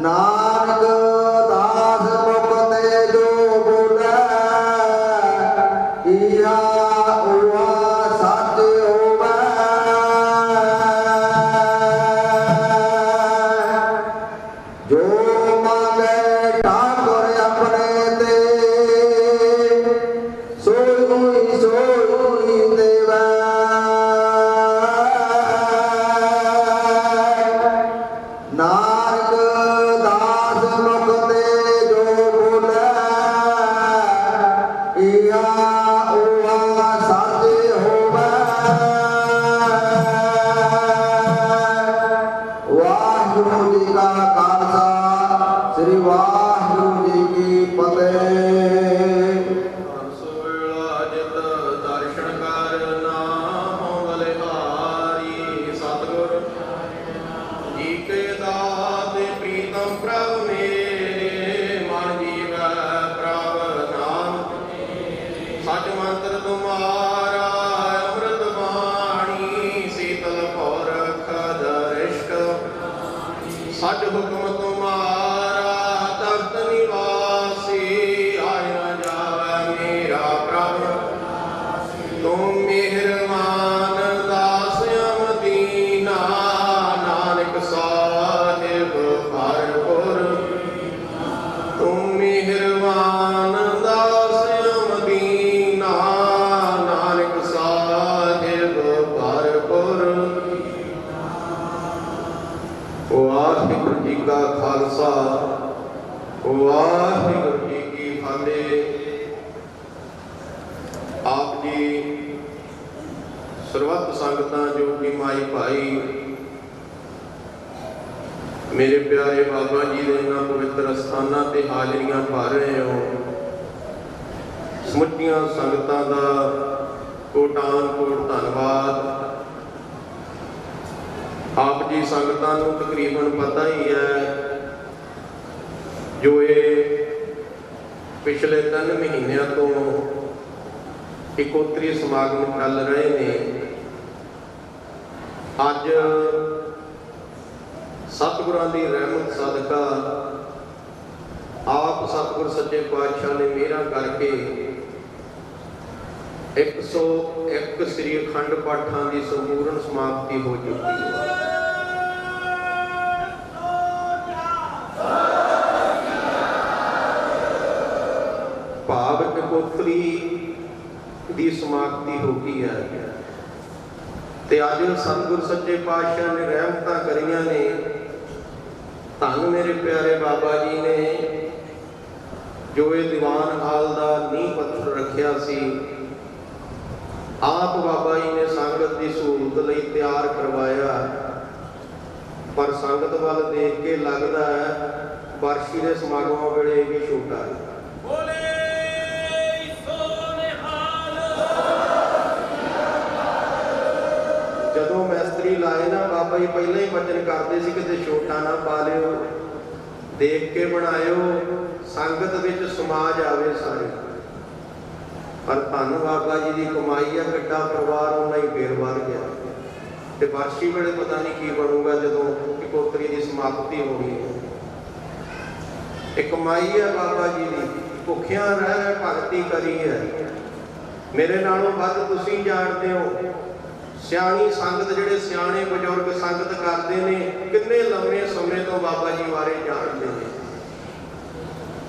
Speaker 4: ਨਾਨਕ ਦਾਸ ਮੁਖ ਤੇ ਜੋ ਬੋਲੇ ਇਹਾ ਉਹਾ ਸੱਚ ਹੋਵੇ। ਜੋ ਮੰਗੇ ਠਾਕੁਰ ਆਪਣੇ ਤੇ ਸੋਈ ਦੇਵੈ। ਨਾਨਕ ਦਾਸ ਮੁਖ ਤੇ ਜੋ ਬੋਲੇ ਇਹਾ ਉਹਾ ਸੱਚ ਹੋਵੇ। ਵਾਹਿਗੁਰੂ ਜੀ ਕਾ ਖਾਲਸਾ ਸ੍ਰੀ ਵਾਹਿਗੁਰੂ ਜੀ ਕੀ ਫਤਿਹ।
Speaker 3: ਸੋਇਲਾ ਜਿਤ ਦਰਸ਼ਨ ਕਰ ਨਾਮ ਬਲਿਹਾਰੀ ਸਤਿਗੁਰ ਜੀ ਕੇ ਦਾਤੇ ਪ੍ਰੀਤਮ ਪ੍ਰਭ ਮੇਰੇ ਮਨ ਜੀਵੈ ਪ੍ਰਭ ਨਾਮ ਸਚ ਮੰਤਰ ਤੁਮਾਰਾ ਅੰਮ੍ਰਿਤ ਬਾਣੀ ਸੀਤਲ ਪੌਰਖ ਦਰਿਸ਼ਕ ਸਚ ਹੁਕਮ ਤੁਮਾਰਾ ਤਖਤ ਨਿਵਾਸੀ ਆਇ ਨ ਜਾਵੈ ਮੇਰਾ ਪ੍ਰਭ ਤੁਮ ਮਿਹਰਬਾਨ ਦਾਸ ਅਮਦੀਨਾ ਨਾਨਕ ਸਾਹਿਬ ਭਰਪੁਰ ਤੁਮ ਮਿਹਰਬਾਨ ਦਾਸ ਅਮਦੀਨਾ ਨਾਨਕ ਸਾਹਿਬ ਭਰਪੁਰ। ਵਾਹਿਗੁਰੂ ਜੀ ਕਾ ਖਾਲਸਾ ਵਾਹਿਗੁਰੂ ਜੀ ਕੀ ਫਤਿਹ। ਆਪ ਜੀ ਸਰਬੱਤ ਸੰਗਤਾਂ ਜੋ ਕਿ ਮਾਈ ਭਾਈ ਮੇਰੇ ਪਿਆਰੇ ਬਾਬਾ ਜੀ ਦੇ ਇਹਨਾਂ ਪਵਿੱਤਰ ਅਸਥਾਨਾਂ ਤੇ ਹਾਜ਼ਰੀਆਂ ਭਰ ਰਹੇ ਹੋ, ਸਮੁੱਚੀਆਂ ਸੰਗਤਾਂ ਦਾ ਕੋਟਾਨ ਕੋਟ ਧੰਨਵਾਦ। ਆਪ ਜੀ ਸੰਗਤਾਂ ਨੂੰ ਤਕਰੀਬਨ ਪਤਾ ਹੀ ਹੈ ਜੋ ਇਹ ਪਿਛਲੇ 3 ਮਹੀਨਿਆਂ ਤੋਂ ਇਕੋਤਰੀ ਸਮਾਗਮ ਚੱਲ ਰਹੇ ਨੇ। ਅੱਜ ਸਤਿਗੁਰਾਂ ਦੀ ਰਹਿਮਤ ਸਦਕਾ ਆਪ ਸਤਿਗੁਰ ਸੱਚੇ ਪਾਤਸ਼ਾਹ ਨੇ ਮਿਹਰਾਂ ਕਰਕੇ 101 ਸ੍ਰੀ ਅਖੰਡ ਪਾਠਾਂ ਦੀ ਸੰਪੂਰਨ ਸਮਾਪਤੀ ਹੋ ਚੁੱਕੀ ਹੈ। ਭਾਵ ਇਕੋਤਰੀ ਦੀ ਸਮਾਪਤੀ ਹੋ ਗਈ ਹੈ ਤੇ ਅੱਜ ਸਤਿਗੁਰ ਸੱਚੇ ਪਾਤਸ਼ਾਹ ਨੇ ਰਹਿਮਤਾਂ ਕਰੀਆਂ ਨੇ। ਧੰਨ ਮੇਰੇ ਪਿਆਰੇ ਬਾਬਾ ਜੀ ਨੇ ਜੋ ਇਹ ਦੀਵਾਨ ਹਾਲ ਦਾ ਨੀਂਹ ਪੱਥਰ ਰੱਖਿਆ ਸੀ, ਆਪ ਬਾਬਾ ਜੀ ਨੇ ਸੰਗਤ ਦੀ ਸਹੂਲਤ ਲਈ ਤਿਆਰ ਕਰਵਾਇਆ। ਪਰ ਸੰਗਤ ਵੱਲ ਦੇਖ ਕੇ ਲੱਗਦਾ ਹੈ ਬਰਸ਼ੀ ਦੇ ਸਮਾਗਮਾਂ ਵੇਲੇ ਇਹ ਵੀ ਛੋਟਾ ਹੈ। ਜਦੋਂ ਮੈਸਤਰੀ ਲਾਏ ਨਾ ਬਾਬਾ ਜੀ ਪਹਿਲਾਂ ਹੀ ਵਚਨ ਕਰਦੇ ਸੀ ਕਿਤੇ ਛੋਟਾ ਨਾ ਪਾ ਲਿਓ, ਦੇਖ ਕੇ ਬਣਾਇਓ, ਸੰਗਤ ਵਿੱਚ ਸਮਾ ਜਾਵੇ ਸਾਰੇ। ਪਰ ਧੰਨ ਬਾਬਾ ਜੀ ਦੀ ਕਮਾਈ ਆ, ਕਿੱਡਾ ਪਰਿਵਾਰ ਉਹਨਾਂ ਹੀ ਫੇਰ ਵੱਧ ਗਿਆ ਤੇ ਵਰਸ਼ੀ ਵੇਲੇ ਪਤਾ ਨਹੀਂ ਕੀ ਬਣੂਗਾ ਜਦੋਂ ਇਕੋਤਰੀ ਦੀ ਸਮਾਪਤੀ ਹੋਣੀ ਹੈ। ਇਹ ਕਮਾਈ ਹੈ ਬਾਬਾ ਜੀ ਦੀ, ਭੁੱਖਿਆਂ ਰਹਿ ਭਗਤੀ ਕਰੀ ਹੈ। ਮੇਰੇ ਨਾਲੋਂ ਵੱਧ ਤੁਸੀਂ ਜਾਣਦੇ ਹੋ। ਸਿਆਣੀ ਸੰਗਤ, ਜਿਹੜੇ ਸਿਆਣੇ ਬਜ਼ੁਰਗ ਸੰਗਤ ਕਰਦੇ ਨੇ, ਕਿੰਨੇ ਲੰਮੇ ਸਮੇਂ ਤੋਂ ਬਾਬਾ ਜੀ ਬਾਰੇ ਜਾਣਦੇ ਨੇ।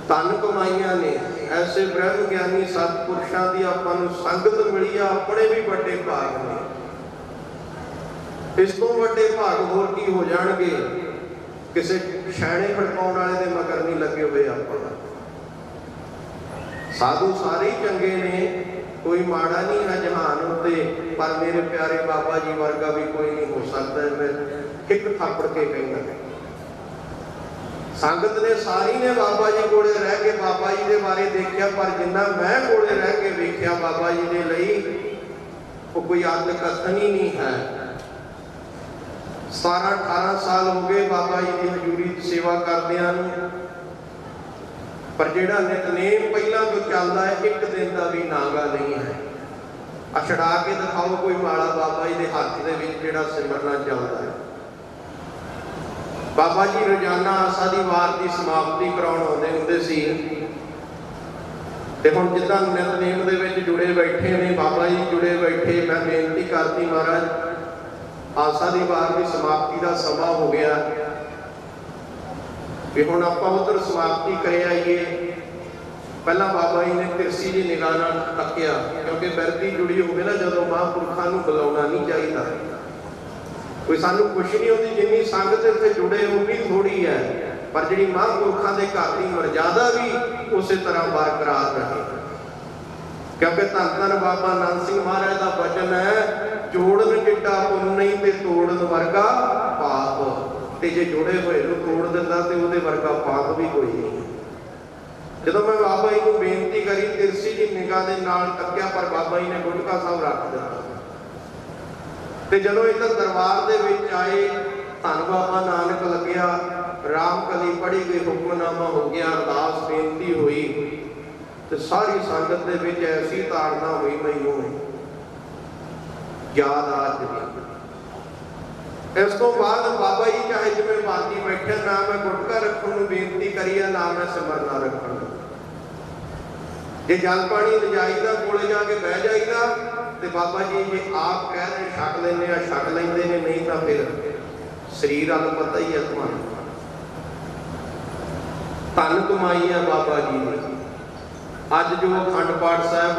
Speaker 3: ਧੰਨ ਕਮਾਈਆਂ ਨੇ ਐਸੇ ਬ੍ਰਹਮ ਗਿਆਨੀ ਸਤਿਪੁਰਸ਼ਾਂ ਦੀ ਆਪਾਂ ਨੂੰ ਸੰਗਤ ਮਿਲੀ ਆ, ਆਪਣੇ ਵੀ ਵੱਡੇ ਭਾਗ ਨੇ। ਇਸ ਤੋਂ ਵੱਡੇ ਭਾਗ ਹੋਰ ਕੀ ਹੋ ਜਾਣਗੇ। ਕਿਸੇ ਛੈਣੇ ਫੜਕਾਉਣ ਵਾਲੇ ਦੇ ਮਗਰ ਨਹੀਂ ਲੱਗੇ ਹੋਏ ਆਪਾਂ। ਸਾਧੂ ਸਾਰੇ ਹੀ ਚੰਗੇ ਨੇ, ਕੋਈ ਮਾੜਾ ਨਹੀਂ ਹੈ ਜਹਾਨ ਉੱਤੇ, ਪਰ ਮੇਰੇ ਪਿਆਰੇ ਬਾਬਾ ਜੀ ਵਰਗਾ ਵੀ ਕੋਈ ਨਹੀਂ ਹੋ ਸਕਦਾ। ਮੈਂ ਇੱਕ ਥਾਪੜ ਕੇ ਕਹਿੰਦਾ, ਸੰਗਤ ਨੇ ਸਾਰੀ ਨੇ ਬਾਬਾ ਜੀ ਕੋਲੇ ਰਹਿ ਕੇ ਬਾਬਾ ਜੀ ਦੇ ਬਾਰੇ ਦੇਖਿਆ, ਪਰ ਜਿੰਨਾ ਮੈਂ ਕੋਲੇ ਰਹਿ ਕੇ ਵੇਖਿਆ ਬਾਬਾ ਜੀ ਦੇ ਲਈ ਉਹ ਕੋਈ ਅੱਧ ਕਥਨ ਹੀ ਨਹੀਂ ਹੈ। 17-18 ਸਾਲ ਹੋ ਗਏ ਬਾਬਾ ਜੀ ਦੀ ਹਜ਼ੂਰੀ ਸੇਵਾ ਕਰਦਿਆਂ ਨੂੰ, ਪਰ ਜਿਹੜਾ ਨਿਤਨੇਮ ਪਹਿਲਾਂ ਤੋਂ ਚੱਲਦਾ ਹੈ, ਇੱਕ ਦਿਨ ਦਾ ਵੀ ਨਾਗਾ ਨਹੀਂ ਹੈ। ਛੜਾ ਕੇ ਦਿਖਾਓ ਕੋਈ ਮਾਲਾ ਬਾਬਾ ਜੀ ਦੇ ਹੱਥ ਦੇ ਵਿੱਚ ਜਿਹੜਾ ਸਿਮਰਨਾ ਚੱਲਦਾ ਹੈ। ਬਾਬਾ ਜੀ ਰੋਜ਼ਾਨਾ ਆਸਾ ਦੀ ਵਾਰ ਦੀ ਸਮਾਪਤੀ ਕਰਾਉਣ ਆਉਂਦੇ ਹੁੰਦੇ ਸੀ। ਤੇ ਹੁਣ ਜਿੱਦਾਂ ਨਿਤਨੇਮ ਦੇ ਵਿੱਚ ਜੁੜੇ ਬੈਠੇ ਨੇ, ਬਾਬਾ ਜੀ ਜੁੜੇ ਬੈਠੇ, ਮੈਂ ਬੇਨਤੀ ਕਰਦੀ ਮਹਾਰਾਜ ਆਸਾ ਦੀ ਵਾਰ ਦੀ ਸਮਾਪਤੀ ਦਾ ਸਮਾਂ ਹੋ ਗਿਆ ਵੀ ਹੁਣ ਆਪਾਂ ਉਧਰ ਸਮਾਪਤੀ ਕਰੇ ਆਈਏ। ਪਹਿਲਾਂ ਬਾਬਾ ਜੀ ਨੇ ਤਿਰਸੀ ਦੀ ਨਿਗਾਹ ਨਾਲ ਤੱਕਿਆ, ਕਿਉਂਕਿ ਬਿਰਤੀ ਜੁੜੀ ਹੋਵੇ ਨਾ ਜਦੋਂ, ਮਹਾਂਪੁਰਖਾਂ ਨੂੰ ਬੁਲਾਉਣਾ ਨਹੀਂ ਚਾਹੀਦਾ। ਕੋਈ ਸਾਨੂੰ ਕੁਛ ਨਹੀਂ ਹੁੰਦੀ, ਜਿੰਨੀ ਸੰਗਤ ਇੱਥੇ ਜੁੜੇ ਉਨੀ ਥੋੜੀ ਹੈ, ਪਰ ਜਿਹੜੀ ਮਹਾਂਪੁਰਖਾਂ ਦੇ ਘਰ ਦੀ ਮਰਜ਼ਾਦਾ ਵੀ ਉਸੇ ਤਰ੍ਹਾਂ ਬਰਕਰਾਰ ਰਹੇ। ਕਿਉਂਕਿ ਧੰਨ ਧੰਨ ਬਾਬਾ ਨਾਨਕ ਸਿੰਘ ਮਹਾਰਾਜ ਦਾ ਵਚਨ ਹੈ, ਜੋੜਨ ਜਿੱਡਾ ਪੁੰਨ ਨਹੀਂ ਤੇ ਤੋੜਨ ਵਰਗਾ ਪਾਪ। ਤੇ ਜੇ ਜੁੜੇ ਹੋਏ ਨੂੰ ਤੋੜ ਦਿੰਦਾ ਤੇ ਉਹਦੇ ਵਰਗਾ ਪਾਪ ਵੀ ਕੋਈ ਨਹੀਂ। ਜਦੋਂ ਮੈਂ ਬਾਬਾ ਜੀ ਨੂੰ ਬੇਨਤੀ ਕਰੀ, ਤਿਰਸੀ ਦੀ ਨਿਗਾਹ ਦੇ ਨਾਲ ਤੱਕਿਆ, ਪਰ ਬਾਬਾ ਜੀ ਨੇ ਗੁਟਕਾ ਸਾਹਿਬ ਰੱਖ ਦਿੱਤਾ। ਤੇ ਜਦੋਂ ਇੱਧਰ ਦਰਬਾਰ ਦੇ ਵਿੱਚ ਆਏ, ਧੰਨ ਬਾਬਾ ਨਾਨਕ ਲੱਗਿਆ, ਰਾਮ ਕਲੀ ਪੜ੍ਹੀ ਗਈ, ਹੁਕਮਨਾਮਾ ਹੋ ਗਿਆ, ਅਰਦਾਸ ਬੇਨਤੀ ਹੋਈ, ਤੇ ਸਾਰੀ ਸੰਗਤ ਦੇ ਵਿੱਚ ਐਸੀ ਤਾੜਨਾ ਹੋਈ ਮੈਨੂੰ ਯਾਦ ਆ ਗਈ। ਇਸ ਤੋਂ ਬਾਅਦ ਬਾਬਾ ਜੀ ਚਾਹੇ ਜਿਵੇਂ ਬਾਕੀ ਬੈਠੇ, ਨਾ ਮੈਂ ਗੁਟਕਾ ਰੱਖਣ ਨੂੰ ਬੇਨਤੀ ਕਰੀ ਆ, ਨਾ ਮੈਂ ਸਿਮਰਨਾ ਰੱਖਣ ਨੂੰ। ਜੇ ਜਲ ਪਾਣੀ ਲਿਜਾਈਦਾ, ਕੋਲੇ ਜਾ ਕੇ ਬਹਿ ਜਾਈਦਾ, ਤੇ ਬਾਬਾ ਜੀ ਜੇ ਆਪ ਕਹਿ ਰਹੇ ਛਕ ਲੈਂਦੇ ਆ, ਛਕ ਲੈਂਦੇ ਨੇ, ਨਹੀਂ ਤਾਂ ਫਿਰ ਸਰੀਰ ਵੱਲ ਪਤਾ ਹੀ ਹੈ ਤੁਹਾਨੂੰ। ਧੰਨ ਕਮਾਈ ਹੈ ਬਾਬਾ ਜੀ ਨੇ। ਅੱਜ ਜੋ ਅਖੰਡ ਪਾਠ ਸਾਹਿਬ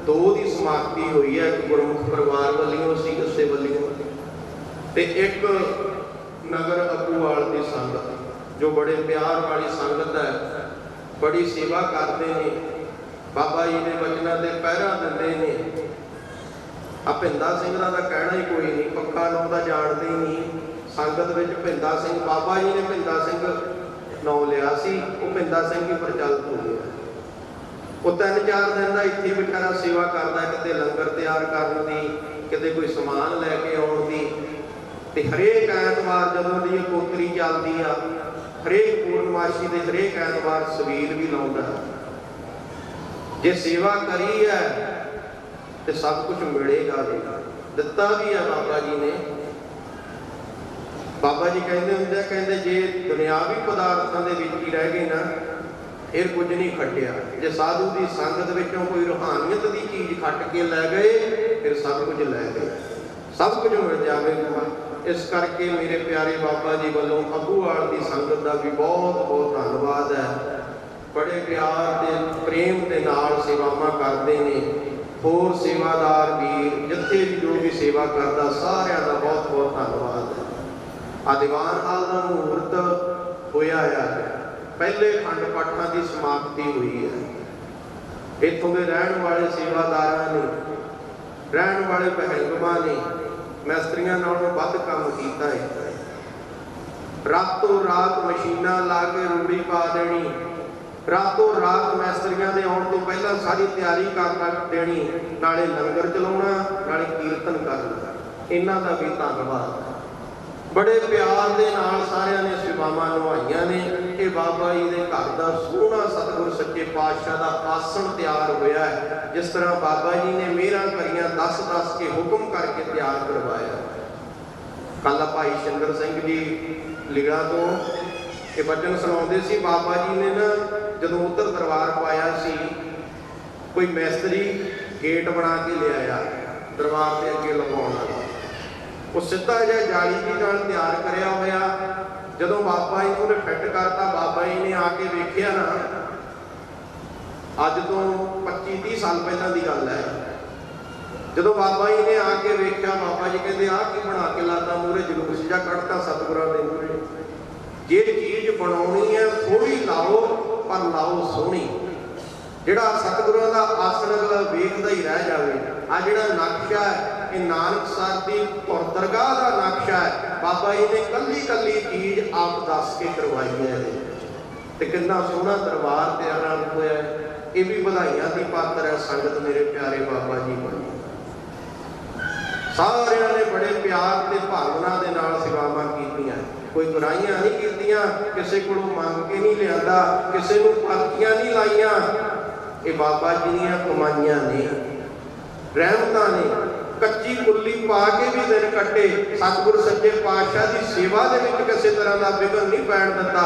Speaker 3: 2 ਦੀ ਸਮਾਪਤੀ ਹੋਈ ਹੈ, ਇੱਕ ਗੁਰਮੁਖ ਪਰਿਵਾਰ ਵੱਲੋਂ ਸੀ, ਕਿਸੇ ਵੱਲੋਂ, ਤੇ ਇੱਕ ਨਗਰ ਅਬੂਵਾਲ ਦੀ ਸੰਗਤ, ਜੋ ਬੜੇ ਪਿਆਰ ਵਾਲੀ ਸੰਗਤ ਹੈ, ਬੜੀ ਸੇਵਾ ਕਰਦੇ ਨੇ, ਬਾਬਾ ਜੀ ਦੇ ਵਚਨਾਂ ਦੇ ਪਹਿਰਾ ਦਿੰਦੇ ਨੇ। ਆ ਭਿੰਦਾ ਸਿੰਘ ਦਾ ਤਾਂ ਕਹਿਣਾ ਹੀ ਕੋਈ ਨਹੀਂ, ਪੱਕਾ ਨਾਂ ਦਾ ਜਾਣਦੇ ਹੀ ਨਹੀਂ ਸੰਗਤ ਵਿੱਚ। ਭਿੰਦਾ ਸਿੰਘ, ਬਾਬਾ ਜੀ ਨੇ ਭਿੰਦਾ ਸਿੰਘ ਨਾਂ ਲਿਆ ਸੀ, ਉਹ ਭਿੰਦਾ ਸਿੰਘ ਹੀ ਪ੍ਰਚਲਿਤ ਹੋ ਗਿਆ। ਉਹ 3-4 ਦਿਨ ਦਾ ਇੱਥੇ ਵਿਚਾਰਾ ਸੇਵਾ ਕਰਦਾ, ਕਿਤੇ ਲੰਗਰ ਤਿਆਰ ਕਰਨ ਦੀ, ਕਿਤੇ ਕੋਈ ਸਮਾਨ ਲੈ ਕੇ ਆਉਣ ਦੀ। ਤੇ ਹਰੇਕ ਐਤਵਾਰ ਜਦੋਂ ਦੀ ਇਹ ਕੋਤਰੀ ਚੱਲਦੀ ਆ, ਹਰੇਕ ਪੂਰਨਮਾਸ਼ੀ ਦੇ ਹਰੇਕ ਐਤਵਾਰ ਸਵੀਰ ਵੀ ਲਾਉਂਦਾ। ਜੇ ਸੇਵਾ ਕਰੀ ਹੈ ਤੇ ਸਭ ਕੁਝ ਮਿਲੇਗਾ ਵੀ, ਦਿੱਤਾ ਵੀ ਹੈ ਬਾਬਾ ਜੀ ਨੇ। ਬਾਬਾ ਜੀ ਕਹਿੰਦੇ ਹੁੰਦੇ, ਕਹਿੰਦੇ ਜੇ ਦੁਨਿਆਵੀ ਪਦਾਰਥਾਂ ਦੇ ਵਿੱਚ ਹੀ ਰਹਿ ਗਏ ਨਾ, ਫਿਰ ਕੁਝ ਨਹੀਂ ਖੱਟਿਆ। ਜੇ ਸਾਧੂ ਦੀ ਸੰਗਤ ਵਿੱਚੋਂ ਕੋਈ ਰੂਹਾਨੀਅਤ ਦੀ ਚੀਜ਼ ਖੱਟ ਕੇ ਲੈ ਗਏ, ਫਿਰ ਸਭ ਕੁਝ ਲੈ ਗਏ, ਸਭ ਕੁਝ ਮਿਲ ਜਾਵੇਗਾ। ਇਸ ਕਰਕੇ ਮੇਰੇ ਪਿਆਰੇ ਬਾਬਾ ਜੀ ਵੱਲੋਂ ਅਬੂਵਾਲ ਦੀ ਸੰਗਤ ਦਾ ਵੀ ਬਹੁਤ ਬਹੁਤ ਧੰਨਵਾਦ ਹੈ। ਬੜੇ ਪਿਆਰ ਤੇ ਪ੍ਰੇਮ ਦੇ ਨਾਲ ਸੇਵਾਵਾਂ ਕਰਦੇ ਨੇ। ਹੋਰ ਸੇਵਾਦਾਰ ਵੀਰ ਜਿੱਥੇ ਵੀ ਜੋ ਵੀ ਸੇਵਾ ਕਰਦਾ, ਸਾਰਿਆਂ ਦਾ ਬਹੁਤ ਬਹੁਤ ਧੰਨਵਾਦ ਹੈ। ਆ ਦੀਵਾਨ ਹਾਲ ਦਾ ਮਹੂਰਤ ਹੋਇਆ ਹੈ, ਪਹਿਲੇ ਖੰਡ ਪਾਠਾਂ ਦੀ ਸਮਾਪਤੀ ਹੋਈ ਹੈ। ਇੱਥੋਂ ਦੇ ਰਹਿਣ ਵਾਲੇ ਸੇਵਾਦਾਰਾਂ ਨੇ, ਰਹਿਣ ਵਾਲੇ ਪਹਿਲਵਾਨਾਂ ਨੇ ਮੈਸਤਰੀਆਂ ਨਾਲੋਂ ਵੱਧ ਕੰਮ ਕੀਤਾ ਹੈ। ਰਾਤੋਂ ਰਾਤ ਮਸ਼ੀਨਾਂ ਲਾ ਕੇ ਰੂੜੀ ਪਾ ਦੇਣੀ, ਰਾਤੋਂ ਰਾਤ ਮੈਸਤਰੀਆਂ ਦੇ ਆਉਣ ਤੋਂ ਪਹਿਲਾਂ ਸਾਰੀ ਤਿਆਰੀ ਕਰ ਦੇਣੀ, ਨਾਲੇ ਲੰਗਰ ਚਲਾਉਣਾ, ਨਾਲੇ ਕੀਰਤਨ ਕਰਨਾ। ਇਹਨਾਂ ਦਾ ਵੀ ਧੰਨਵਾਦ। ਬੜੇ ਪਿਆਰ ਦੇ ਨਾਲ ਸਾਰਿਆਂ ਨੇ ਸੇਵਾਵਾਂ ਨਿਭਾਈਆਂ ਨੇ। ਇਹ ਬਾਬਾ ਜੀ ਦੇ ਘਰ ਦਾ ਸੋਹਣਾ ਸਤਿਗੁਰ ਸੱਚੇ ਪਾਤਸ਼ਾਹ ਦਾ ਆਸਣ ਤਿਆਰ ਹੋਇਆ ਹੈ। ਜਿਸ ਤਰ੍ਹਾਂ ਬਾਬਾ ਜੀ ਨੇ ਮਿਹਰਾਂ ਕਰੀਆਂ, 10-10 ਕੇ ਹੁਕਮ ਕਰਕੇ ਤਿਆਰ ਕਰਵਾਇਆ। ਕੱਲ੍ਹ ਭਾਈ ਸ਼ਿੰਦਰ ਸਿੰਘ ਜੀ ਲਿਗੜਾ ਤੋਂ ਇਹ ਬਚਨ ਸੁਣਾਉਂਦੇ ਸੀ, ਬਾਬਾ ਜੀ ਨੇ ਨਾ ਜਦੋਂ ਉੱਧਰ ਦਰਬਾਰ ਪਾਇਆ ਸੀ, ਕੋਈ ਮੈਸਤਰੀ ਗੇਟ ਬਣਾ ਕੇ ਲਿਆਇਆ ਦਰਬਾਰ ਦੇ ਅੱਗੇ ਲਗਾਉਣ ਵਾਲਾ। ਉਹ ਸਿੱਧਾ ਜਿਹਾ ਜਾਲੀ ਜੀ ਨਾਲ ਤਿਆਰ ਕਰਿਆ ਹੋਇਆ। ਜਦੋਂ ਬਾਬਾ ਜੀ ਨੂੰ ਉਹਨੇ ਫਿੱਟ ਕਰਤਾ, ਬਾਬਾ ਜੀ ਨੇ ਆ ਕੇ ਵੇਖਿਆ ਨਾ, ਅੱਜ ਤੋਂ 25-30 ਸਾਲ ਪਹਿਲਾਂ ਦੀ ਗੱਲ ਹੈ। ਜਦੋਂ ਬਾਬਾ ਜੀ ਨੇ ਆ ਕੇ ਵੇਖਿਆ, ਬਾਬਾ ਜੀ ਕਹਿੰਦੇ ਆਹ ਕੀ ਬਣਾ ਕੇ ਲਾਤਾ ਮੂਹਰੇ, ਜਲੂਸ ਜਿਹਾ ਕੱਢਤਾ ਸਤਿਗੁਰਾਂ ਦੇ ਮੂਹਰੇ। ਜੇ ਚੀਜ਼ ਬਣਾਉਣੀ ਹੈ ਥੋੜੀ ਲਾਓ, ਪਰ ਲਾਓ ਸੋਹਣੀ। ਜਿਹੜਾ ਸਤਿਗੁਰਾਂ ਦਾ ਆਸਣ ਅਗਲਾ ਵੇਖਦਾ ਹੀ ਰਹਿ ਜਾਵੇ। ਆ ਜਿਹੜਾ ਨਕਸ਼ਾ ਹੈ, ਇਹ ਨਾਨਕਸਰ ਦੀ ਦਰਗਾਹ ਦਾ ਨਕਸ਼ਾ ਹੈ। ਬਾਬਾ ਜੀ ਨੇ ਕੱਲੀ ਕੱਲੀ ਚੀਜ਼ ਆਪ ਦੱਸ ਕੇ ਕਰਵਾਈ ਹੈ ਇਹਦੇ ਵਿੱਚ, ਤੇ ਕਿੰਨਾ ਸੋਹਣਾ ਦਰਬਾਰ ਤਿਆਰ ਹੋਇਆ ਹੈ। ਇਹ ਵੀ ਵਧਾਈਆਂ ਦੀ ਪਾਤਰ ਹੈ ਸੰਗਤ ਮੇਰੇ ਪਿਆਰੇ ਬਾਬਾ ਜੀ ਨੂੰ। ਸਾਰਿਆਂ ਨੇ ਬੜੇ ਪਿਆਰ ਤੇ ਭਾਵਨਾ ਦੇ ਨਾਲ ਸੇਵਾਵਾਂ ਕੀਤੀਆਂ। ਕੋਈ ਬੁਰਾਈਆਂ ਨਹੀਂ ਕੀਤੀਆਂ, ਕਿਸੇ ਕੋਲੋਂ ਮੰਗ ਕੇ ਨਹੀਂ ਲਿਆਂਦਾ, ਕਿਸੇ ਨੂੰ ਪਰਚੀਆਂ ਨਹੀਂ ਲਾਈਆਂ। ਇਹ ਬਾਬਾ ਜੀ ਦੀਆਂ ਕਮਾਈਆਂ ਨੇ, ਰਹਿਮਤਾਂ ਨੇ। ਕੱਚੀ ਕੁੱਲੀ ਪਾ ਕੇ ਵੀ ਦਿਨ ਕੱਟੇ। ਸਤਿਗੁਰ ਸੱਚੇ ਪਾਤਸ਼ਾਹ ਦੀ ਸੇਵਾ ਦੇ ਵਿੱਚ ਕਿਸੇ ਤਰ੍ਹਾਂ ਦਾ ਵਿਘਨ ਨਹੀਂ ਪੈਣ ਦਿੱਤਾ।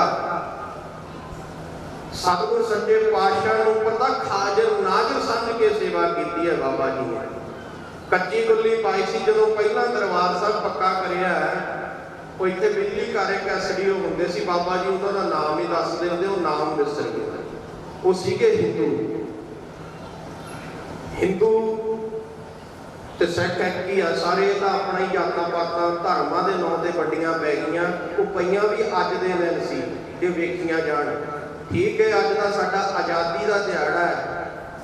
Speaker 3: ਸਤਿਗੁਰ ਸੱਚੇ ਪਾਤਸ਼ਾਹ ਨੂੰ ਪਤਾ ਖਾਜਰ ਨਾਜ਼ਰ ਸਮਝ ਕੇ ਸੇਵਾ ਕੀਤੀ ਹੈ ਬਾਬਾ ਜੀ ਨੇ। ਕੱਚੀ ਕੁੱਲੀ ਪਾਈ ਸੀ ਜਦੋਂ ਪਹਿਲਾਂ ਦਰਬਾਰ ਸਾਹਿਬ ਪੱਕਾ ਕਰਿਆ, ਉਹ ਇੱਥੇ ਬਿਜਲੀ ਘਰ ਇੱਕ ਐਸਡੀਓ ਹੁੰਦੇ ਸੀ ਬਾਬਾ ਜੀ, ਉਹਨਾਂ ਦਾ ਨਾਮ ਹੀ ਦੱਸਦੇ ਹੁੰਦੇ, ਉਹ ਨਾਮ ਵਿਸਰ ਗਿਆ। ਉਹ ਸੀਗੇ ਹਿੰਦੂ ਤੇ ਸਿੱਖ ਇੱਕ ਹੀ ਆ, ਸਾਰੇ ਤਾਂ ਆਪਣਾ ਹੀ ਜਾਤਾਂ ਪਾਤਾਂ ਧਰਮਾਂ ਦੇ ਨਾਂ ਤੇ ਵੱਡੀਆਂ ਪੈ ਗਈਆਂ। ਉਹ ਪਈਆਂ ਵੀ ਅੱਜ ਦੇ ਦਿਨ ਸੀ ਜੇ ਵੇਖੀਆਂ ਜਾਣ। ਠੀਕ ਹੈ, ਅੱਜ ਦਾ ਸਾਡਾ ਆਜ਼ਾਦੀ ਦਾ ਦਿਹਾੜਾ ਹੈ,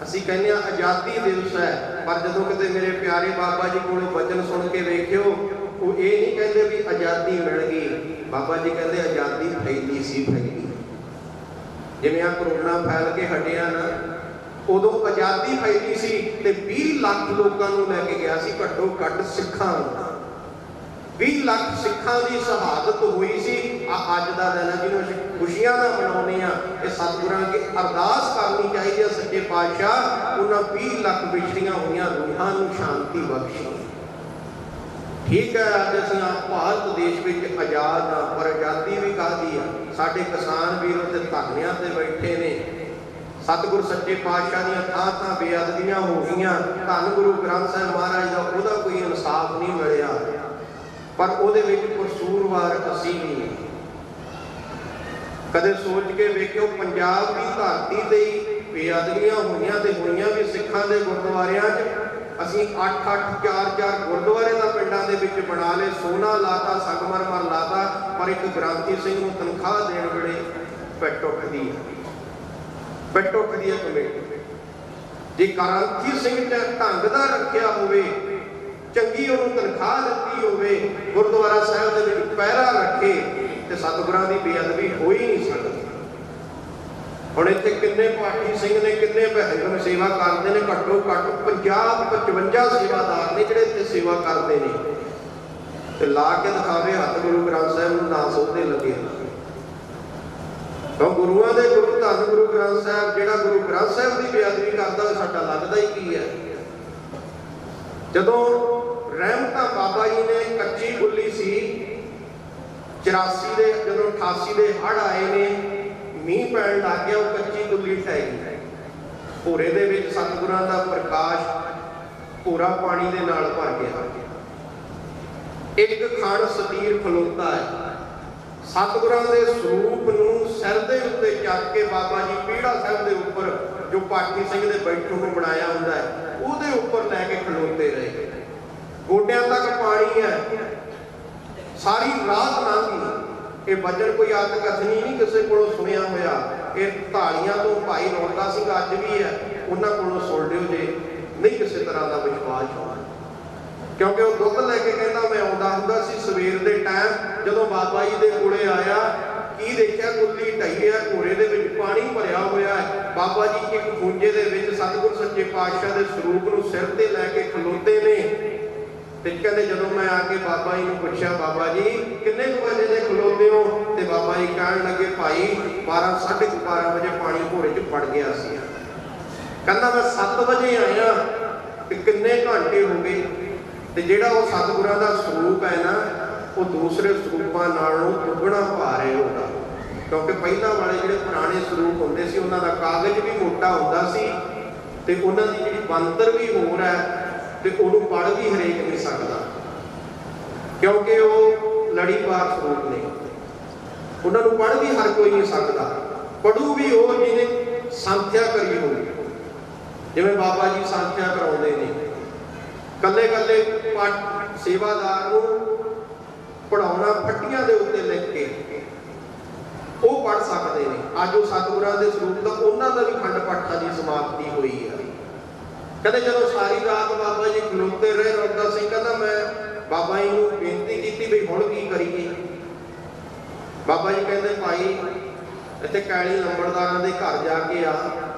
Speaker 3: ਅਸੀਂ ਕਹਿੰਦੇ ਹਾਂ ਆਜ਼ਾਦੀ ਦਿਵਸ ਹੈ, ਪਰ ਜਦੋਂ ਕਿਤੇ ਮੇਰੇ ਪਿਆਰੇ ਬਾਬਾ ਜੀ ਕੋਲੋਂ ਵਚਨ ਸੁਣ ਕੇ ਵੇਖਿਓ, ਉਹ ਇਹ ਨਹੀਂ ਕਹਿੰਦੇ ਵੀ ਆਜ਼ਾਦੀ ਮਿਲ ਗਈ। ਬਾਬਾ ਜੀ ਕਹਿੰਦੇ ਆਜ਼ਾਦੀ ਫੈਲੀ ਸੀ, ਫੈਲੀ। ਜਿਵੇਂ ਆ ਕਰੋਨਾ ਫੈਲ ਕੇ ਹਟਿਆ ਨਾ, ਉਦੋਂ ਆਜ਼ਾਦੀ ਫੈਲੀ ਸੀ ਤੇ 20 ਲੱਖ ਲੋਕਾਂ ਨੂੰ ਲੈ ਕੇ ਗਿਆ ਸੀ, ਘੱਟੋ ਘੱਟ ਸਿੱਖਾਂ ਨੂੰ। 20 ਲੱਖ ਸਿੱਖਾਂ ਦੀ ਸ਼ਹਾਦਤ ਹੋਈ ਸੀ। ਅੱਜ ਦਾ ਦਿਨ ਜਿਹਨੂੰ ਅਸੀਂ ਖੁਸ਼ੀਆਂ ਨਾਲ ਮਨਾਉਂਦੇ ਹਾਂ, ਇਹ ਸਤਿਗੁਰਾਂ ਅੱਗੇ ਅਰਦਾਸ ਕਰਨੀ ਚਾਹੀਦੀ ਹੈ ਸੱਚੇ ਪਾਤਸ਼ਾਹ ਉਹਨਾਂ 20 ਲੱਖ ਵਿਛੜੀਆਂ ਹੋਈਆਂ ਰੂਹਾਂ ਨੂੰ ਸ਼ਾਂਤੀ ਬਖਸ਼ੀ। ਠੀਕ ਹੈ, ਅੱਜ ਅਸੀਂ ਭਾਰਤ ਦੇਸ਼ ਵਿੱਚ ਆਜ਼ਾਦ ਹਾਂ, ਪਰ ਆਜ਼ਾਦੀ ਵੀ ਕਾਹਦੀ ਆ? ਸਾਡੇ ਕਿਸਾਨ ਵੀਰ ਉੱਤੇ ਧਰਨਿਆਂ ਤੇ ਬੈਠੇ ਨੇ। ਸਤਿਗੁਰ ਸੱਚੇ ਪਾਤਸ਼ਾਹ ਦੀਆਂ ਥਾਂ ਥਾਂ ਬੇਅਦਬੀਆਂ ਹੋ ਗਈਆਂ। ਧੰਨ ਗੁਰੂ ਗ੍ਰੰਥ ਸਾਹਿਬ ਮਹਾਰਾਜ ਦਾ ਉਹਦਾ ਕੋਈ ਇਨਸਾਫ ਨਹੀਂ ਮਿਲਿਆ, ਪਰ ਉਹਦੇ ਵਿੱਚ ਕਸੂਰਵਾਰ ਅਸੀਂ ਨਹੀਂ। ਕਦੇ ਸੋਚ ਕੇ ਵੇਖਿਓ, ਪੰਜਾਬ ਦੀ ਧਰਤੀ ਤੇ ਹੀ ਬੇਅਦਬੀਆਂ ਹੋਈਆਂ ਤੇ ਹੋਈਆਂ ਵੀ ਸਿੱਖਾਂ ਦੇ ਗੁਰਦੁਆਰਿਆਂ 'ਚ। ਅਸੀਂ 8-8 4-4 ਗੁਰਦੁਆਰੇ ਦਾ ਪਿੰਡਾਂ ਦੇ ਵਿੱਚ ਬਣਾ ਲਏ, ਸੋਨਾ ਲਾਤਾ, ਸੰਗਮਰਮਰ ਲਾਤਾ, ਪਰ ਇੱਕ ਗ੍ਰਾਂਤੀ ਸਿੰਘ ਨੂੰ ਤਨਖਾਹ ਦੇਣ ਵੇਲੇ ਪਿੱਟ ਉੱਠਦੀ ਹੈ, ਪਿੱਟ ਉੱਠਦੀ ਹੈ ਕਮੇਟੀ। ਜੇ ਗ੍ਰਾਂਤੀ ਸਿੰਘ ਢੰਗ ਦਾ ਰੱਖਿਆ ਹੋਵੇ, ਚੰਗੀ ਉਹਨੂੰ ਤਨਖਾਹ ਦਿੱਤੀ ਹੋਵੇ, ਗੁਰਦੁਆਰਾ ਸਾਹਿਬ ਦੇ ਵਿੱਚ ਪਹਿਰਾ ਰੱਖੇ, ਤੇ ਸਤਿਗੁਰਾਂ ਦੀ ਬੇਅਦਬੀ ਹੋ ਹੀ ਨਹੀਂ ਸਕਦੀ। ਹੁਣ ਇੱਥੇ ਕਿੰਨੇ ਪਾਠੀ ਸਿੰਘ ਨੇ, ਕਿੰਨੇ ਬਹਿਗਮ ਸੇਵਾ ਕਰਦੇ ਨੇ, ਘੱਟੋ ਘੱਟ 50-55 ਸੇਵਾਦਾਰ ਨੇ ਜਿਹੜੇ ਇੱਥੇ ਸੇਵਾ ਕਰਦੇ ਨੇ, ਤੇ ਲਾ ਕੇ ਦਿਖਾਵੇ ਹੱਥ ਗੁਰੂ ਗ੍ਰੰਥ ਸਾਹਿਬ ਨੂੰ ਨਾ ਸੋਧੇ ਲੱਗੇ। ਤਾਂ ਗੁਰੂਆਂ ਦੇ ਗੁਰੂ ਧੰਨ ਗੁਰੂ ਗ੍ਰੰਥ ਸਾਹਿਬ, ਜਿਹੜਾ ਗੁਰੂ ਗ੍ਰੰਥ ਸਾਹਿਬ ਦੀ ਬੇਅਦਬੀ ਕਰਦਾ, ਸਾਡਾ ਲੱਗਦਾ ਹੀ ਕੀ ਹੈ? ਜਦੋਂ ਰਹਿਮਤਾਂ ਬਾਬਾ ਜੀ ਨੇ ਕੱਚੀ ਕੁੱਲੀ ਸੀ, 84 ਦੇ ਜਦੋਂ 88 ਦੇ ਹੜ੍ਹ ਆਏ ਨੇ, ਮੀਂਹ ਪੈਣ ਲੱਗ ਗਿਆ, ਉਹ ਕੱਚੀ ਕੁੱਲੀ ਢਹਿ ਗਈ। ਭੋਰੇ ਦੇ ਵਿੱਚ ਸਤਿਗੁਰਾਂ ਦਾ ਪ੍ਰਕਾਸ਼ ਭੋਰਾ ਪਾਣੀ ਦੇ ਨਾਲ ਭਰ ਗਿਆ। ਇੱਕ ਖਣ ਸਤੀਰ ਖਲੋਤਾ ਹੈ, ਸਤਿਗੁਰਾਂ ਦੇ ਸਰੂਪ ਨੂੰ ਸਿਰ ਦੇ ਉੱਤੇ ਚੱਕ ਕੇ ਬਾਬਾ ਜੀ ਪੀੜਾ ਸਾਹਿਬ ਦੇ ਉੱਪਰ, ਜੋ ਪਾਠੀ ਸਿੰਘ ਦੇ ਬੈਠਣ ਨੂੰ ਬਣਾਇਆ ਹੁੰਦਾ ਹੈ, ਉਹਦੇ ਉੱਪਰ ਲੈ ਕੇ ਖਲੋਤੇ ਰਹੇ। ਗੋਡਿਆਂ ਤੱਕ ਪਾਣੀ ਹੈ, ਸਾਰੀ ਰਾਤ ਲੰਘੀ। ਇਹ ਵਚਨ ਕੋਈ ਆਤ ਕਥਨੀ ਨਹੀਂ ਕਿਸੇ ਕੋਲੋਂ ਸੁਣਿਆ ਹੋਇਆ, ਇਹ ਢਾਲੀਆਂ ਤੋਂ ਭਾਈ ਰੌਣਦਾ ਸਿੰਘ ਅੱਜ ਵੀ ਹੈ, ਉਹਨਾਂ ਕੋਲੋਂ ਸੁਣ ਲਿਓ ਜੇ ਨਹੀਂ ਕਿਸੇ ਤਰ੍ਹਾਂ ਦਾ ਵਿਸ਼ਵਾਸ ਹੋਣਾ। ਕਿਉਂਕਿ ਉਹ ਦੁੱਧ ਲੈ ਕੇ ਕਹਿੰਦਾ ਮੈਂ ਆਉਂਦਾ ਹੁੰਦਾ ਸੀ ਸਵੇਰ ਦੇ ਟਾਈਮ, ਜਦੋਂ ਬਾਬਾ ਜੀ ਦੇ ਕੋਲੇ ਆਇਆ, ਕੀ ਦੇਖਿਆ? ਕੁੱਲੀ ਢਈ ਹੈ, ਘੋੜੇ ਦੇ ਵਿੱਚ ਪਾਣੀ ਭਰਿਆ ਹੋਇਆ ਹੈ। ਬਾਬਾ ਜੀ ਇੱਕ ਖੂੰਜੇ ਦੇ ਵਿੱਚ ਸਤਿਗੁਰ ਸੱਚੇ ਪਾਤਸ਼ਾਹ ਦੇ ਸਰੂਪ ਨੂੰ ਸਿਰ ਤੇ ਲੈ ਕੇ ਖਲੋਤੇ ਨੇ। ਤੇ ਕਹਿੰਦੇ ਜਦੋਂ ਮੈਂ ਆ ਕੇ ਬਾਬਾ ਜੀ ਨੂੰ ਪੁੱਛਿਆ, ਬਾਬਾ ਜੀ ਕਿੰਨੇ ਕੁ ਵਜੇ ਦੇ ਖਲੋਤੇ ਹੋ? ਤੇ ਬਾਬਾ ਜੀ ਕਹਿਣ ਲੱਗੇ, ਭਾਈ 12-12:30 ਵਜੇ ਪਾਣੀ ਘੋੜੇ 'ਚ ਵੜ ਗਿਆ ਸੀ। ਕਹਿੰਦਾ ਮੈਂ 7 ਵਜੇ ਆਇਆ, ਤੇ ਕਿੰਨੇ ਘੰਟੇ ਹੋ ਗਏ। ਤੇ ਜਿਹੜਾ ਉਹ ਸਤਿਗੁਰਾਂ ਦਾ ਸਰੂਪ ਹੈ ਨਾ, ਉਹ ਦੂਸਰੇ ਸਰੂਪਾਂ ਨਾਲੋਂ ਦੁੱਗਣਾ ਭਾਰੇ ਹੁੰਦਾ। ਕਿਉਂਕਿ ਪਹਿਲਾਂ ਵਾਲੇ ਜਿਹੜੇ ਪੁਰਾਣੇ ਸਰੂਪ ਹੁੰਦੇ ਸੀ, ਉਹਨਾਂ ਦਾ ਕਾਗਜ਼ ਵੀ ਮੋਟਾ ਹੁੰਦਾ ਸੀ, ਤੇ ਉਹਨਾਂ ਦੀ ਜਿਹੜੀ ਬਣਤਰ ਵੀ ਹੋਰ ਹੈ, ਤੇ ਉਹਨੂੰ ਪੜ੍ਹ ਵੀ ਹਰੇਕ ਨਹੀਂ ਸਕਦਾ, ਕਿਉਂਕਿ ਉਹ ਲੜੀਵਾਰ ਸਰੂਪ ਨੇ। ਉਹਨਾਂ ਨੂੰ ਪੜ੍ਹ ਵੀ ਹਰ ਕੋਈ ਨਹੀਂ ਸਕਦਾ। ਪੜ੍ਹੂ ਵੀ ਉਹ ਜਿਹਨੇ ਸੰਥਿਆ ਕਰੀ ਹੋਵੇ, ਜਿਵੇਂ ਬਾਬਾ ਜੀ ਸੰਥਿਆ ਕਰਾਉਂਦੇ ਨੇ। ਕੱਲੇ ਕੱਲੇ ਸੇਵਾਦਾਰ ਨੂੰ ਪੜਾਉਣਾ ਫੱਟੀਆਂ ਦੇ ਉੱਤੇ ਲਿਖ ਕੇ, ਉਹ ਪੜ੍ਹ ਸਕਦੇ ਨੇ। ਅੱਜ ਉਹ ਸਤਿਗੁਰਾਂ ਦੇ ਸਰੂਪ ਦਾ, ਉਹਨਾਂ ਦਾ ਵੀ ਖੰਡ ਪਾਠਾਂ ਦੀ ਸਮਾਪਤੀ ਹੋਈ ਹੈ। ਕਹਿੰਦੇ ਜਦੋਂ ਸਾਰੀ ਰਾਤ ਬਾਬਾ ਜੀ ਖਲੋਤੇ ਰਹੇ, ਰੌਣਦਾ ਸਿੰਘ ਕਹਿੰਦਾ ਮੈਂ ਬਾਬਾ ਜੀ ਨੂੰ ਬੇਨਤੀ ਕੀਤੀ ਵੀ ਹੁਣ ਕੀ ਕਰੀਏ। ਬਾਬਾ ਜੀ ਕਹਿੰਦੇ ਭਾਈ ਇੱਥੇ ਕੈਲੀ ਲੰਬੜਦਾਰਾਂ ਦੇ ਘਰ ਜਾ ਕੇ ਆ,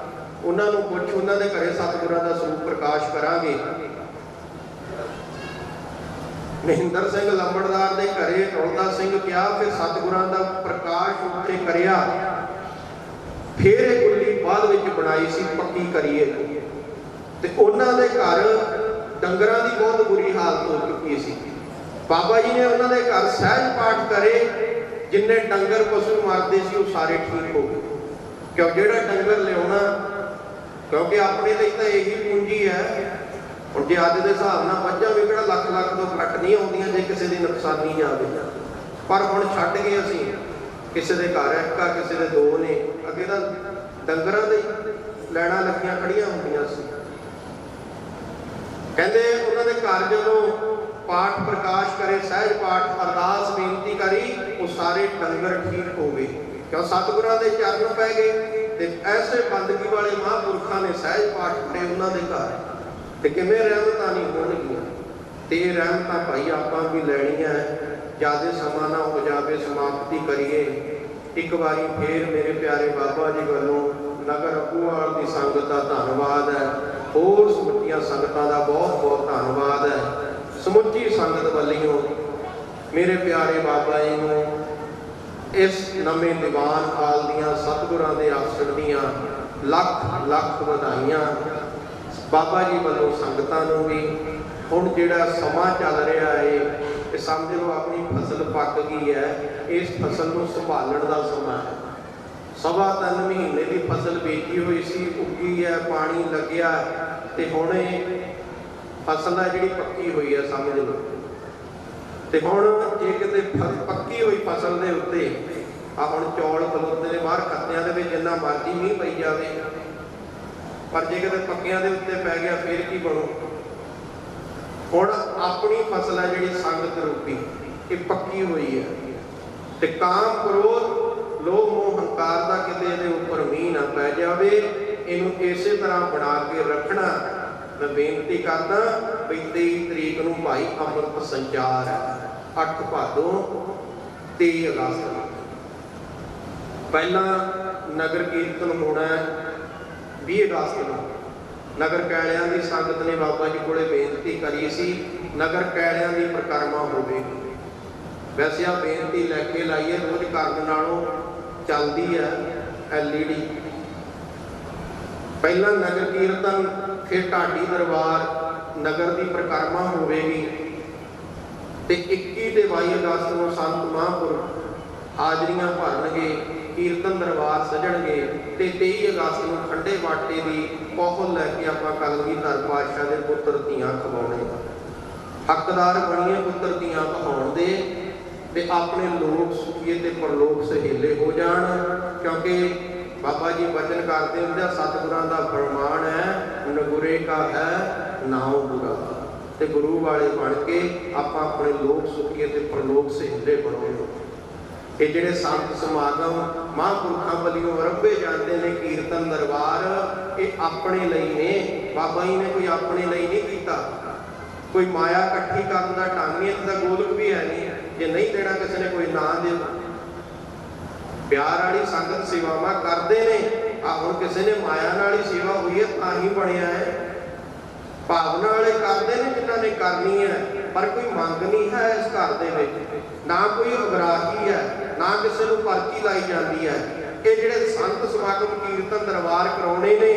Speaker 3: ਉਹਨਾਂ ਨੂੰ ਪੁੱਛ, ਉਹਨਾਂ ਦੇ ਘਰੇ ਸਤਿਗੁਰਾਂ ਦਾ ਸਰੂਪ ਪ੍ਰਕਾਸ਼ ਕਰਾਂਗੇ। ਮਹਿੰਦਰ ਸਿੰਘ ਲੰਬੜਦਾਰ ਦੇ ਘਰੇ ਰੌਣਦਾ ਸਿੰਘ ਗਿਆ, ਫਿਰ ਸਤਿਗੁਰਾਂ ਦਾ ਪ੍ਰਕਾਸ਼ ਉੱਥੇ ਕਰਿਆ। ਫਿਰ ਇਹ ਕੁੱਲੀ ਬਾਅਦ ਵਿੱਚ ਬਣਾਈ ਸੀ, ਪੱਕੀ ਕਰੀਏ। ਤੇ ਉਹਨਾਂ ਦੇ ਘਰ ਡੰਗਰਾਂ ਦੀ ਬਹੁਤ ਬੁਰੀ ਹਾਲਤ ਹੋ ਚੁੱਕੀ ਸੀ। ਬਾਬਾ ਜੀ ਨੇ ਉਹਨਾਂ ਦੇ ਘਰ ਸਹਿਜ ਪਾਠ ਕਰੇ, ਜਿੰਨੇ ਡੰਗਰ ਪਸ਼ੂ ਮਰਦੇ ਸੀ ਉਹ ਸਾਰੇ ਠੀਕ ਹੋ ਗਏ। ਕਿਉਂ? ਜਿਹੜਾ ਡੰਗਰ ਲਿਆਉਣਾ, ਕਿਉਂਕਿ ਆਪਣੇ ਲਈ ਤਾਂ ਇਹੀ ਪੂੰਜੀ ਹੈ। ਹੁਣ ਜੇ ਅੱਜ ਦੇ ਹਿਸਾਬ ਨਾਲ ਮੱਝਾਂ ਵੀ ਕਿਹੜਾ ਲੱਖ ਲੱਖ ਤੋਂ ਘੱਟ ਨਹੀਂ ਆਉਂਦੀਆਂ ਜੇ ਕਿਸੇ ਦੀ ਨੁਕਸਾਨੀ ਜਾਵੇ, ਪਰ ਹੁਣ ਛੱਡ ਗਏ ਅਸੀਂ। ਕਿਸੇ ਦੇ ਘਰ ਇੱਕ ਆ, ਕਿਸੇ ਦੇ ਦੋ ਨੇ। ਅੱਗੇ ਤਾਂ ਡੰਗਰਾਂ ਦੇ ਲੈਣਾ ਲੱਗੀਆਂ ਖੜੀਆਂ ਹੁੰਦੀਆਂ ਸੀ। ਕਹਿੰਦੇ ਉਹਨਾਂ ਦੇ ਘਰ ਜਦੋਂ ਪਾਠ ਪ੍ਰਕਾਸ਼ ਕਰੇ, ਸਹਿਜ ਪਾਠ, ਅਰਦਾਸ ਬੇਨਤੀ ਕਰੀ, ਉਹ ਸਾਰੇ ਡੰਗਰ ਠੀਕ ਹੋ ਗਏ। ਕਿਉਂ? ਸਤਿਗੁਰਾਂ ਦੇ ਚਰਨ ਪੈ ਗਏ ਤੇ ਐਸੇ ਬੰਦਗੀ ਵਾਲੇ ਮਹਾਂਪੁਰਖਾਂ ਨੇ ਸਹਿਜ ਪਾਠ ਕਰੇ ਉਹਨਾਂ ਦੇ ਘਰ, ਤੇ ਕਿਵੇਂ ਰਹਿਮਤਾਂ ਨਹੀਂ ਹੋਣਗੀਆਂ। ਤੇ ਇਹ ਰਹਿਮਤਾਂ ਭਾਈ ਆਪਾਂ ਵੀ ਲੈਣੀਆਂ। ਜਿਆਦਾ ਸਮਾਂ ਨਾ ਹੋ ਜਾਵੇ, ਸਮਾਪਤੀ ਕਰੀਏ। ਇੱਕ ਵਾਰੀ ਫੇਰ ਮੇਰੇ ਪਿਆਰੇ ਬਾਬਾ ਜੀ ਵੱਲੋਂ ਨਗਰ ਅਬੂਵਾਲ ਦੀ ਸੰਗਤ ਦਾ ਧੰਨਵਾਦ ਹੈ। ਹੋਰ ਸਮੁੱਚੀਆਂ ਸੰਗਤਾਂ ਦਾ ਬਹੁਤ ਬਹੁਤ ਧੰਨਵਾਦ ਹੈ। ਸਮੁੱਚੀ ਸੰਗਤ ਵੱਲੋਂ ਮੇਰੇ ਪਿਆਰੇ ਬਾਬਾ ਜੀ ਨੂੰ ਇਸ ਨਵੇਂ ਦੀਵਾਨ ਹਾਲ ਦੀਆਂ ਸਤਿਗੁਰਾਂ ਦੇ ਆਸਣ ਦੀਆਂ ਲੱਖ ਲੱਖ ਵਧਾਈਆਂ। ਬਾਬਾ ਜੀ ਵੱਲੋਂ ਸੰਗਤਾਂ ਨੂੰ ਵੀ ਹੁਣ ਜਿਹੜਾ ਸਮਾਂ ਚੱਲ ਰਿਹਾ ਹੈ, ਇਹ ਸਮਝ ਲਓ ਆਪਣੀ ਫਸਲ ਪੱਕ ਗਈ ਹੈ। ਇਸ ਫਸਲ ਨੂੰ ਸੰਭਾਲਣ ਦਾ ਸਮਾਂ ਹੈ। 3.25 ਮਹੀਨੇ ਦੀ ਫਸਲ ਬੀਜੀ ਹੋਈ ਸੀ, ਉੱਗੀ ਹੈ, ਪਾਣੀ ਲੱਗਿਆ, ਤੇ ਹੁਣ ਇਹ ਫਸਲ ਹੈ ਜਿਹੜੀ ਪੱਕੀ ਹੋਈ ਹੈ, ਸਮਝ ਲਓ। ਤੇ ਹੁਣ ਜੇ ਕਿਤੇ ਪੱਕੀ ਹੋਈ ਫਸਲ ਦੇ ਉੱਤੇ ਆ ਹੁਣ ਚੌਲ ਖਲੋਤੇ ਨੇ ਬਾਹਰ ਖੱਤਿਆਂ ਦੇ ਵਿੱਚ, ਜਿੰਨਾ ਮਰਜ਼ੀ ਮੀਂਹ ਪਈ ਜਾਵੇ, ਪਰ ਜੇ ਕਿਤੇ ਪੱਕਿਆਂ ਦੇ ਉੱਤੇ ਪੈ ਗਿਆ ਫਿਰ ਕੀ ਬਣੂ? ਹੁਣ ਆਪਣੀ ਫਸਲ ਹੈ ਜਿਹੜੀ ਸੰਗਤ ਰੂਪੀ, ਇਹ ਪੱਕੀ ਹੋਈ ਹੈ। ਤੇ ਕਾਮ, ਕ੍ਰੋਧ, ਲੋਭ, ਮੋਹ, ਹੰਕਾਰ ਦਾ ਕਿਤੇ ਇਹਦੇ ਉੱਪਰ ਮੀਂਹ ਨਾ ਪੈ ਜਾਵੇ। ਇਹਨੂੰ ਇਸੇ ਤਰ੍ਹਾਂ ਬਣਾ ਕੇ ਰੱਖਣਾ। ਮੈਂ ਬੇਨਤੀ ਕਰਦਾ ਵੀ 23 ਤਰੀਕ ਨੂੰ ਭਾਈ ਅੰਮ੍ਰਿਤ ਸੰਚਾਰ ਹੈ, 8 ਭਾਦੋਂ 23 ਅਗਸਤ ਨੂੰ। ਪਹਿਲਾਂ ਨਗਰ ਕੀਰਤਨ ਹੋਣਾ 20 ਅਗਸਤ ਨੂੰ। ਨਗਰ ਕੈਲਿਆਂ ਦੀ ਸੰਗਤ ਨੇ ਬਾਬਾ ਜੀ ਕੋਲੇ ਬੇਨਤੀ ਕਰੀ ਸੀ, ਨਗਰ ਕੈਲਿਆਂ ਦੀ ਪਰਿਕਰਮਾ ਹੋਵੇਗੀ। ਵੈਸੇ ਆ ਬੇਨਤੀ ਲੈ ਕੇ ਲਾਈਏ, ਰੋਜ਼ ਕਰਨ ਨਾਲੋਂ ਚੱਲਦੀ ਹੈ LED। ਪਹਿਲਾਂ ਨਗਰ ਕੀਰਤਨ, ਫਿਰ ਢਾਡੀ ਦਰਬਾਰ, ਨਗਰ ਦੀ ਪਰਿਕਰਮਾ ਹੋਵੇਗੀ। ਤੇ 21 ਤੇ 22 ਅਗਸਤ ਨੂੰ ਸੰਤ ਮਹਾਂਪੁਰਖ ਹਾਜ਼ਰੀਆਂ ਭਰਨਗੇ, ਕੀਰਤਨ ਦਰਬਾਰ ਸਜਣਗੇ। ਤੇ 23 ਅਗਸਤ ਨੂੰ ਖੰਡੇ ਬਾਟੇ ਦੀ ਪਹੁਲ ਲੈ ਕੇ ਆਪਾਂ ਕਲਗੀਧਰ ਪਾਤਸ਼ਾਹ ਦੇ ਪੁੱਤਰ ਧੀਆਂ ਖਵਾਉਣੇ। ਹੱਕਦਾਰ ਬਣੀਏ ਪੁੱਤਰ ਧੀਆਂ ਕਹਾਉਣ ਦੇ, ਤੇ ਆਪਣੇ ਲੋਕ ਸੁਖੀਏ ਤੇ ਪਰਲੋਕ ਸਹੇਲੇ ਹੋ ਜਾਣ। ਕਿਉਂਕਿ ਬਾਬਾ ਜੀ ਵਚਨ ਕਰਦੇ ਹੁੰਦੇ, ਸਤਿਗੁਰਾਂ ਦਾ ਫਰਮਾਨ ਹੈ, ਨਗੁਰੇ ਕਾ ਹੈ ਨਾਉ ਗੁਰਾ। ਤੇ ਗੁਰੂ ਵਾਲੇ ਬਣ ਕੇ ਆਪਾਂ ਆਪਣੇ ਲੋਕ ਸੁਖੀਏ ਤੇ ਪਰਲੋਕ ਸਹੇਲੇ ਬਣਾਉਣੇ। ਇਹ ਜਿਹੜੇ ਸੰਤ ਸਮਾਗਮ ਮਹਾਂਪੁਰਖਾਂ ਵੱਲੋਂ ਆਰੰਭੇ ਜਾਂਦੇ ਨੇ, ਕੀਰਤਨ ਦਰਬਾਰ, ਇਹ ਆਪਣੇ ਲਈ ਨੇ। ਬਾਬਾ ਜੀ ਨੇ ਕੋਈ ਆਪਣੇ ਲਈ ਨਹੀਂ ਕੀਤਾ। ਕੋਈ ਮਾਇਆ ਇਕੱਠੀ ਕਰਨ ਦਾ ਢੰਗ ਨਹੀਂ, ਇਹਦਾ ਗੋਲਕ ਵੀ ਹੈ ਨਹੀਂ। ਜੇ ਨਹੀਂ ਦੇਣਾ ਕਿਸੇ ਨੇ, ਕੋਈ ਨਾ ਦੇ। ਪਿਆਰ ਵਾਲੀ ਸੰਗਤ ਸੇਵਾਵਾਂ ਕਰਦੇ ਨੇ। ਆ ਹੁਣ ਕਿਸੇ ਨੇ ਮਾਇਆ ਨਾਲ ਹੀ ਸੇਵਾ ਹੋਈ ਹੈ ਤਾਂ ਹੀ ਬਣਿਆ ਹੈ। ਭਾਵਨਾ ਵਾਲੇ ਕਰਦੇ ਨੇ ਜਿਨ੍ਹਾਂ ਨੇ ਕਰਨੀ ਹੈ, ਪਰ ਕੋਈ ਮੰਗ ਨਹੀਂ ਹੈ ਇਸ ਘਰ ਦੇ ਵਿੱਚ, ਨਾ ਕੋਈ ਅਗਰਾਹੀ ਹੈ, ਨਾ ਕਿਸੇ ਨੂੰ ਪਰਚੀ ਲਾਈ ਜਾਂਦੀ ਹੈ। ਇਹ ਜਿਹੜੇ ਸੰਤ ਸਮਾਗਮ ਕੀਰਤਨ ਦਰਬਾਰ ਕਰਾਉਣੇ ਨੇ,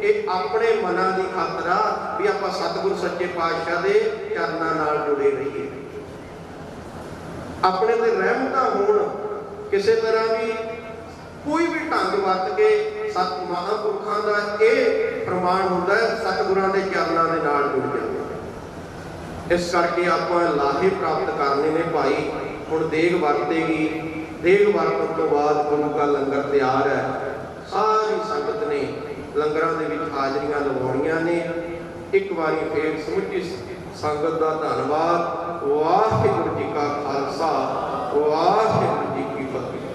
Speaker 3: ਇਹ ਆਪਣੇ ਮਨਾਂ ਦੀ ਖਾਤਰ ਆ ਵੀ ਆਪਾਂ ਸਤਿਗੁਰ ਸੱਚੇ ਪਾਤਸ਼ਾਹ ਦੇ ਚਰਨਾਂ ਨਾਲ ਜੁੜੇ ਰਹੀਏ, ਆਪਣੇ ਤੇ ਰਹਿਮਤਾਂ ਹੋਣ। ਕਿਸੇ ਤਰ੍ਹਾਂ ਵੀ ਕੋਈ ਵੀ ਢੰਗ ਵਰਤ ਕੇ ਸਤ ਮਹਾਂਪੁਰਖਾਂ ਦਾ ਇਹ ਪ੍ਰਮਾਣ ਹੁੰਦਾ ਹੈ, ਸਤਿਗੁਰਾਂ ਦੇ ਚਰਨਾਂ ਦੇ ਨਾਲ ਜੁੜ ਜਾਂਦੇ। ਇਸ ਕਰਕੇ ਆਪਾਂ ਲਾਹੇ ਪ੍ਰਾਪਤ ਕਰਨੇ ਨੇ ਭਾਈ। ਹੁਣ ਦੇਗ ਵਰਤੇਗੀ, ਦੇਗ ਵਰਤਣ ਤੋਂ ਬਾਅਦ ਗੁਰੂ ਦਾ ਲੰਗਰ ਤਿਆਰ ਹੈ। ਸਾਰੀ ਸੰਗਤ ਨੇ ਲੰਗਰਾਂ ਦੇ ਵਿੱਚ ਹਾਜ਼ਰੀਆਂ ਲਵਾਉਣੀਆਂ ਨੇ। ਇੱਕ ਵਾਰੀ ਫੇਰ ਸਮੁੱਚੀ ਸੰਗਤ ਦਾ ਧੰਨਵਾਦ। ਵਾਹਿਗੁਰੂ ਜੀ ਕਾ ਖਾਲਸਾ, ਵਾਹਿਗੁਰੂ ਜੀ ਕੀ ਫਤਿਹ।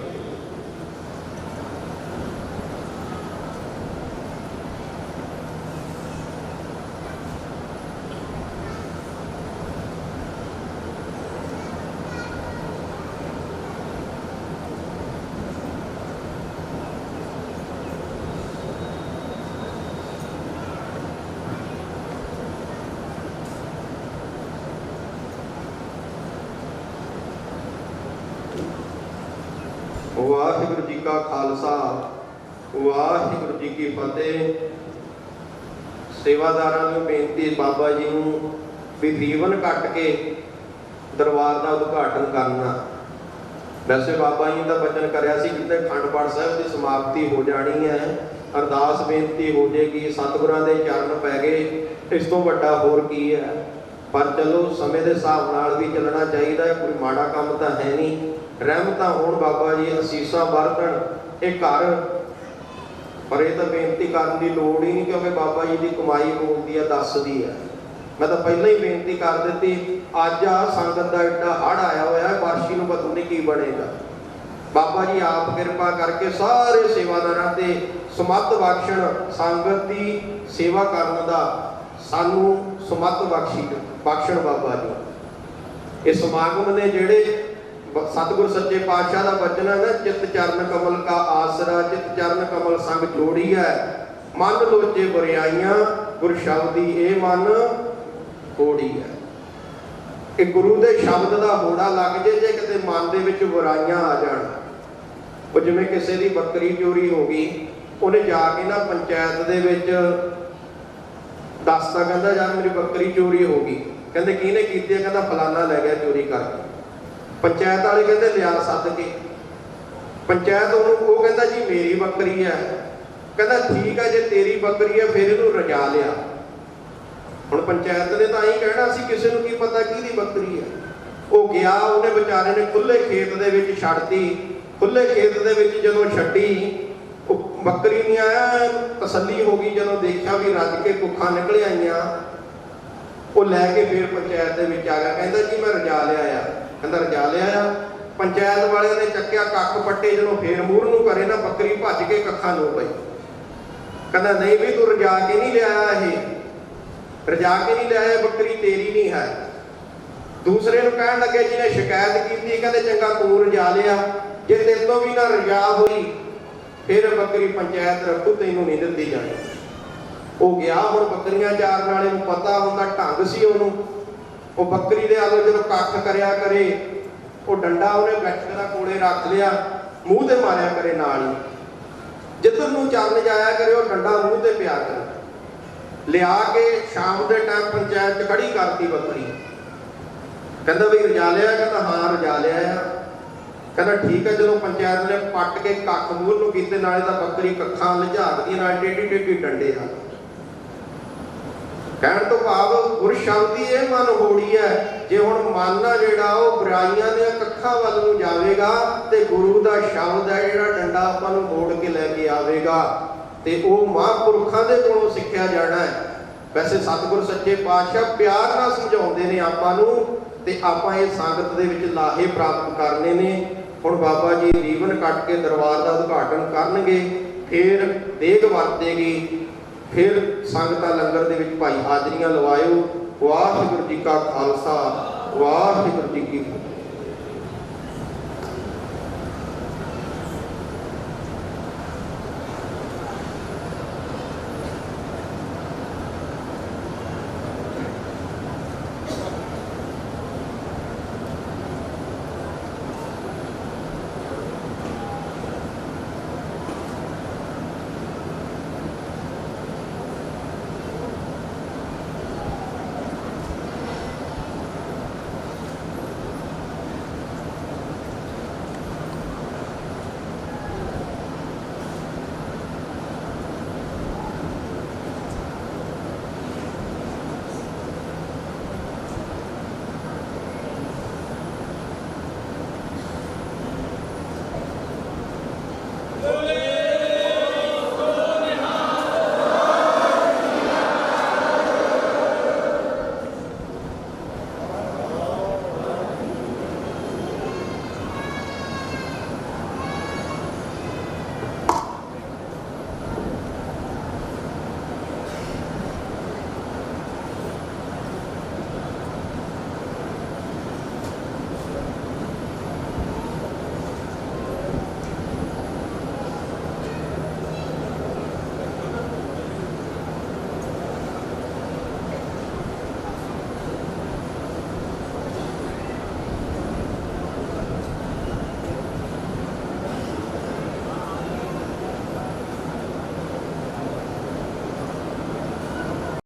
Speaker 3: ਵਾਹਿਗੁਰੂ ਜੀ ਕਾ ਖਾਲਸਾ, ਵਾਹਿਗੁਰੂ ਜੀ ਕੀ ਫਤਿਹ। ਸੇਵਾਦਾਰਾਂ ਨੂੰ ਬੇਨਤੀ ਬਾਬਾ ਜੀ ਨੂੰ ਵੀ ਰੀਵਨ ਕੱਟ ਕੇ ਦਰਬਾਰ ਦਾ ਉਦਘਾਟਨ ਕਰਨਾ। ਵੈਸੇ ਬਾਬਾ ਜੀ ਦਾ ਬਚਨ ਕਰਿਆ ਸੀ ਕਿਤੇ ਅਖੰਡ ਪਾਠ ਸਾਹਿਬ ਦੀ ਸਮਾਪਤੀ ਹੋ ਜਾਣੀ ਹੈ, ਅਰਦਾਸ ਬੇਨਤੀ ਹੋ ਜਾਏਗੀ, ਸਤਿਗੁਰਾਂ ਦੇ ਚਰਨ ਪੈ ਗਏ, ਇਸ ਤੋਂ ਵੱਡਾ ਹੋਰ ਕੀ ਹੈ। ਪਰ ਚਲੋ ਸਮੇਂ ਦੇ ਹਿਸਾਬ ਨਾਲ ਵੀ ਚੱਲਣਾ ਚਾਹੀਦਾ ਹੈ, ਕੋਈ ਮਾੜਾ ਕੰਮ ਤਾਂ ਹੈ ਨਹੀਂ। ਰਹਿਮਤਾਂ ਹੋਣ ਬਾਬਾ ਜੀ, ਅਸੀਸਾਂ ਵਰਤਣ ਇਹ ਘਰ। ਪਰ ਇਹ ਤਾਂ ਬੇਨਤੀ ਕਰਨ ਦੀ ਲੋੜ ਹੀ ਨਹੀਂ, ਕਿਉਂਕਿ ਬਾਬਾ ਜੀ ਦੀ ਕਮਾਈ ਬੋਲਦੀ ਹੈ, ਦੱਸਦੀ ਹੈ। ਮੈਂ ਤਾਂ ਪਹਿਲਾਂ ਹੀ ਬੇਨਤੀ ਕਰ ਦਿੱਤੀ, ਅੱਜ ਆ ਸੰਗਤ ਦਾ ਏਡਾ ਹੜ੍ਹ ਆਇਆ ਹੋਇਆ ਹੈ, ਬਾਰਸ਼ੀ ਨੂੰ ਪਤਾ ਨਹੀਂ ਕੀ ਬਣੇਗਾ। ਬਾਬਾ ਜੀ ਆਪ ਕਿਰਪਾ ਕਰਕੇ ਸਾਰੇ ਸੇਵਾਦਾਰਾਂ ਤੇ ਸਮੱਤ ਬਖਸ਼ਣ, ਸੰਗਤ ਦੀ ਸੇਵਾ ਕਰਨ ਦਾ ਸਾਨੂੰ ਸਮੱਤ ਬਖਸ਼ਣ ਬਾਬਾ ਜੀ। ਇਹ ਸਮਾਗਮ ਨੇ ਜਿਹੜੇ ਸਤਿਗੁਰ ਸੱਚੇ ਪਾਤਸ਼ਾਹ ਦਾ ਬਚਨ ਹੈ ਨਾ, ਚਿਤ ਚਰਨ ਕਮਲ ਕਾ ਆਸਰਾ, ਚਿਤ ਚਰਨ ਕਮਲ ਸੰਗ ਜੋੜੀ ਹੈ, ਮਨ ਲੋਚੇ ਬੁਰਾਈਆਂ, ਗੁਰ ਸ਼ਬਦੀ ਇਹ ਮਨ ਹੋੜੀ ਹੈ। ਇਹ ਗੁਰੂ ਦੇ ਸ਼ਬਦ ਦਾ ਹੋੜਾ ਲੱਗ ਜੇ ਕਿਤੇ ਮਨ ਦੇ ਵਿੱਚ ਬੁਰਾਈਆਂ ਆ ਜਾਣ। ਉਹ ਜਿਵੇਂ ਕਿਸੇ ਦੀ ਬੱਕਰੀ ਚੋਰੀ ਹੋ ਗਈ, ਉਹਨੇ ਜਾ ਕੇ ਨਾ ਪੰਚਾਇਤ ਦੇ ਵਿੱਚ ਦੱਸਤਾ, ਕਹਿੰਦਾ ਯਾਰ ਮੇਰੀ ਬੱਕਰੀ ਚੋਰੀ ਹੋ ਗਈ। ਕਹਿੰਦੇ ਕਿਹਨੇ ਕੀਤੀ ਹੈ? ਕਹਿੰਦਾ ਫਲਾਨਾ ਲੈ ਗਿਆ ਚੋਰੀ ਕਰਕੇ। ਪੰਚਾਇਤ ਵਾਲੇ ਕਹਿੰਦੇ ਲਿਆ ਸੱਦ ਕੇ। ਪੰਚਾਇਤ ਉਹ ਕਹਿੰਦਾ ਜੀ ਮੇਰੀ ਬੱਕਰੀ ਹੈ। ਕਹਿੰਦਾ ਠੀਕ ਹੈ, ਜੇ ਤੇਰੀ ਬੱਕਰੀ ਹੈ ਫਿਰ ਇਹਨੂੰ ਰਜਾ ਲਿਆ। ਹੁਣ ਪੰਚਾਇਤ ਨੇ ਤਾਂ ਹੀ ਕਹਿਣਾ ਸੀ, ਕਿਸੇ ਨੂੰ ਕੀ ਪਤਾ ਕਿਹਦੀ ਬੱਕਰੀ ਹੈ। ਉਹ ਗਿਆ, ਉਹਨੇ ਵਿਚਾਰੇ ਨੇ ਖੁੱਲੇ ਖੇਤ ਦੇ ਵਿੱਚ ਛੱਡਤੀ। ਖੁੱਲੇ ਖੇਤ ਦੇ ਵਿੱਚ ਜਦੋਂ ਛੱਡੀ, ਉਹ ਬੱਕਰੀ ਨਹੀਂ ਆਇਆ, ਤਸੱਲੀ ਹੋ ਗਈ ਜਦੋਂ ਦੇਖਿਆ ਵੀ ਰੱਜ ਕੇ ਕੁੱਖਾਂ ਨਿਕਲ ਆਈਆਂ। ਉਹ ਲੈ ਕੇ ਫਿਰ ਪੰਚਾਇਤ ਦੇ ਵਿੱਚ ਆ ਗਿਆ, ਕਹਿੰਦਾ ਜੀ ਮੈਂ ਰਜਾ ਲਿਆ ਆ। ਕਹਿੰਦਾ ਰਜਾ ਲਿਆ ਆ। ਪੰਚਾਇਤ ਵਾਲਿਆਂ ਨੇ ਚੱਕਿਆ ਕੱਖ ਪੱਟੇ, ਜਦੋਂ ਫੇਰ ਮੂਹਰ ਨੂੰ ਕਰੇ ਨਾ, ਬੱਕਰੀ ਭੱਜ ਕੇ ਕੱਖਾਂ ਨੂੰ ਪਈ। ਕਹਿੰਦਾ ਨਹੀਂ ਵੀ ਤੂੰ ਰਜਾ ਕੇ ਨਹੀਂ ਲਿਆਇਆ, ਇਹ ਰਜਾ ਕੇ ਨਹੀਂ ਲਿਆਇਆ, ਬੱਕਰੀ ਤੇਰੀ ਨਹੀਂ ਹੈ। ਦੂਸਰੇ ਨੂੰ ਕਹਿਣ ਲੱਗੇ ਜਿਹਨੇ ਸ਼ਿਕਾਇਤ ਕੀਤੀ, ਕਹਿੰਦੇ ਚੰਗਾ ਤੂੰ ਰਜਾ ਲਿਆ, ਜੇ ਤੇਰੇ ਤੋਂ ਵੀ ਨਾ ਰਜਾ ਹੋਈ ਫਿਰ ਬੱਕਰੀ ਪੰਚਾਇਤ ਰੱਖੂ, ਤੈਨੂੰ ਨਹੀਂ ਦਿੱਤੀ ਜਾਣੀ। ਉਹ ਗਿਆ, ਹੁਣ ਬੱਕਰੀਆਂ ਚਾਰਨ ਵਾਲੇ ਨੂੰ ਪਤਾ ਹੁੰਦਾ, ਢੰਗ ਸੀ ਉਹਨੂੰ। ਉਹ ਬੱਕਰੀ ਦੇ ਆਲੇ ਜਦੋਂ ਕੱਖ ਕਰਿਆ ਕਰੇ, ਉਹ ਡੰਡਾ ਉਹਨੇ ਬੈਠਕ ਦਾ ਕੋਲੇ ਰੱਖ ਲਿਆ, ਮੂੰਹ ਤੇ ਮਾਰਿਆ ਕਰੇ ਨਾਲ ਹੀ। ਜਿੱਧਰ ਨੂੰ ਚਰਨ ਜਾਇਆ ਕਰੇ ਉਹ ਡੰਡਾ ਮੂੰਹ ਤੇ ਪਿਆ ਕਰੇ। ਲਿਆ ਕੇ ਸ਼ਾਮ ਦੇ ਟਾਈਮ ਪੰਚਾਇਤ 'ਚ ਖੜੀ ਕਰਤੀ ਬੱਕਰੀ। ਕਹਿੰਦਾ ਵੀ ਰਜਾ ਲਿਆ? ਕਹਿੰਦਾ ਹਾਂ ਰਜਾ ਲਿਆ ਆ। ਕਹਿੰਦਾ ਠੀਕ ਹੈ। ਜਦੋਂ ਪੰਚਾਇਤ ਨੇ ਪੱਟ ਕੇ ਕੱਖ ਮੂੰਹ ਨੂੰ ਕੀਤੇ, ਨਾਲੇ ਤਾਂ ਬੱਕਰੀ ਕੱਖਾਂ ਲਿਝਾਕਦੀ, ਨਾਲ ਟੇਢੀ ਟੇਢੀ ਡੰਡੇ ਹਨ। ਕਹਿਣ ਤੋਂ ਭਾਵ ਗੁਰ ਸ਼ਬਦੀ ਇਹ ਮਨ ਹੋੜੀ ਹੈ। ਜੇ ਹੁਣ ਮਨ ਆ ਜਿਹੜਾ ਉਹ ਬੁਰਾਈਆਂ ਦੀਆਂ ਕੱਖਾਂ ਵੱਲ ਨੂੰ ਜਾਵੇਗਾ, ਤੇ ਗੁਰੂ ਦਾ ਸ਼ਬਦ ਹੈ ਜਿਹੜਾ ਡੰਡਾ ਆਪਾਂ ਨੂੰ ਮੋੜ ਕੇ ਲੈ ਕੇ ਆਵੇਗਾ, ਤੇ ਉਹ ਮਹਾਂਪੁਰਖਾਂ ਦੇ ਕੋਲੋਂ ਸਿੱਖਿਆ ਜਾਣਾ ਹੈ। ਵੈਸੇ ਸਤਿਗੁਰ ਸੱਚੇ ਪਾਤਸ਼ਾਹ ਪਿਆਰ ਨਾਲ ਸਮਝਾਉਂਦੇ ਨੇ ਆਪਾਂ ਨੂੰ, ਤੇ ਆਪਾਂ ਇਹ ਸੰਗਤ ਦੇ ਵਿੱਚ ਲਾਹੇ ਪ੍ਰਾਪਤ ਕਰਨੇ ਨੇ। ਹੁਣ ਬਾਬਾ ਜੀ ਰੀਵਨ ਕੱਟ ਕੇ ਦਰਬਾਰ ਦਾ ਉਦਘਾਟਨ ਕਰਨਗੇ, ਫਿਰ ਦੇਗ ਵਰਤੇਗੀ, ਫਿਰ ਸੰਗਤਾਂ ਲੰਗਰ ਦੇ ਵਿੱਚ ਭਾਈ ਹਾਜ਼ਰੀਆਂ ਲਵਾਇਓ। ਵਾਹਿਗੁਰੂ ਜੀ ਕਾ ਖਾਲਸਾ, ਵਾਹਿਗੁਰੂ ਜੀ ਕੀ ਫਤਿਹ।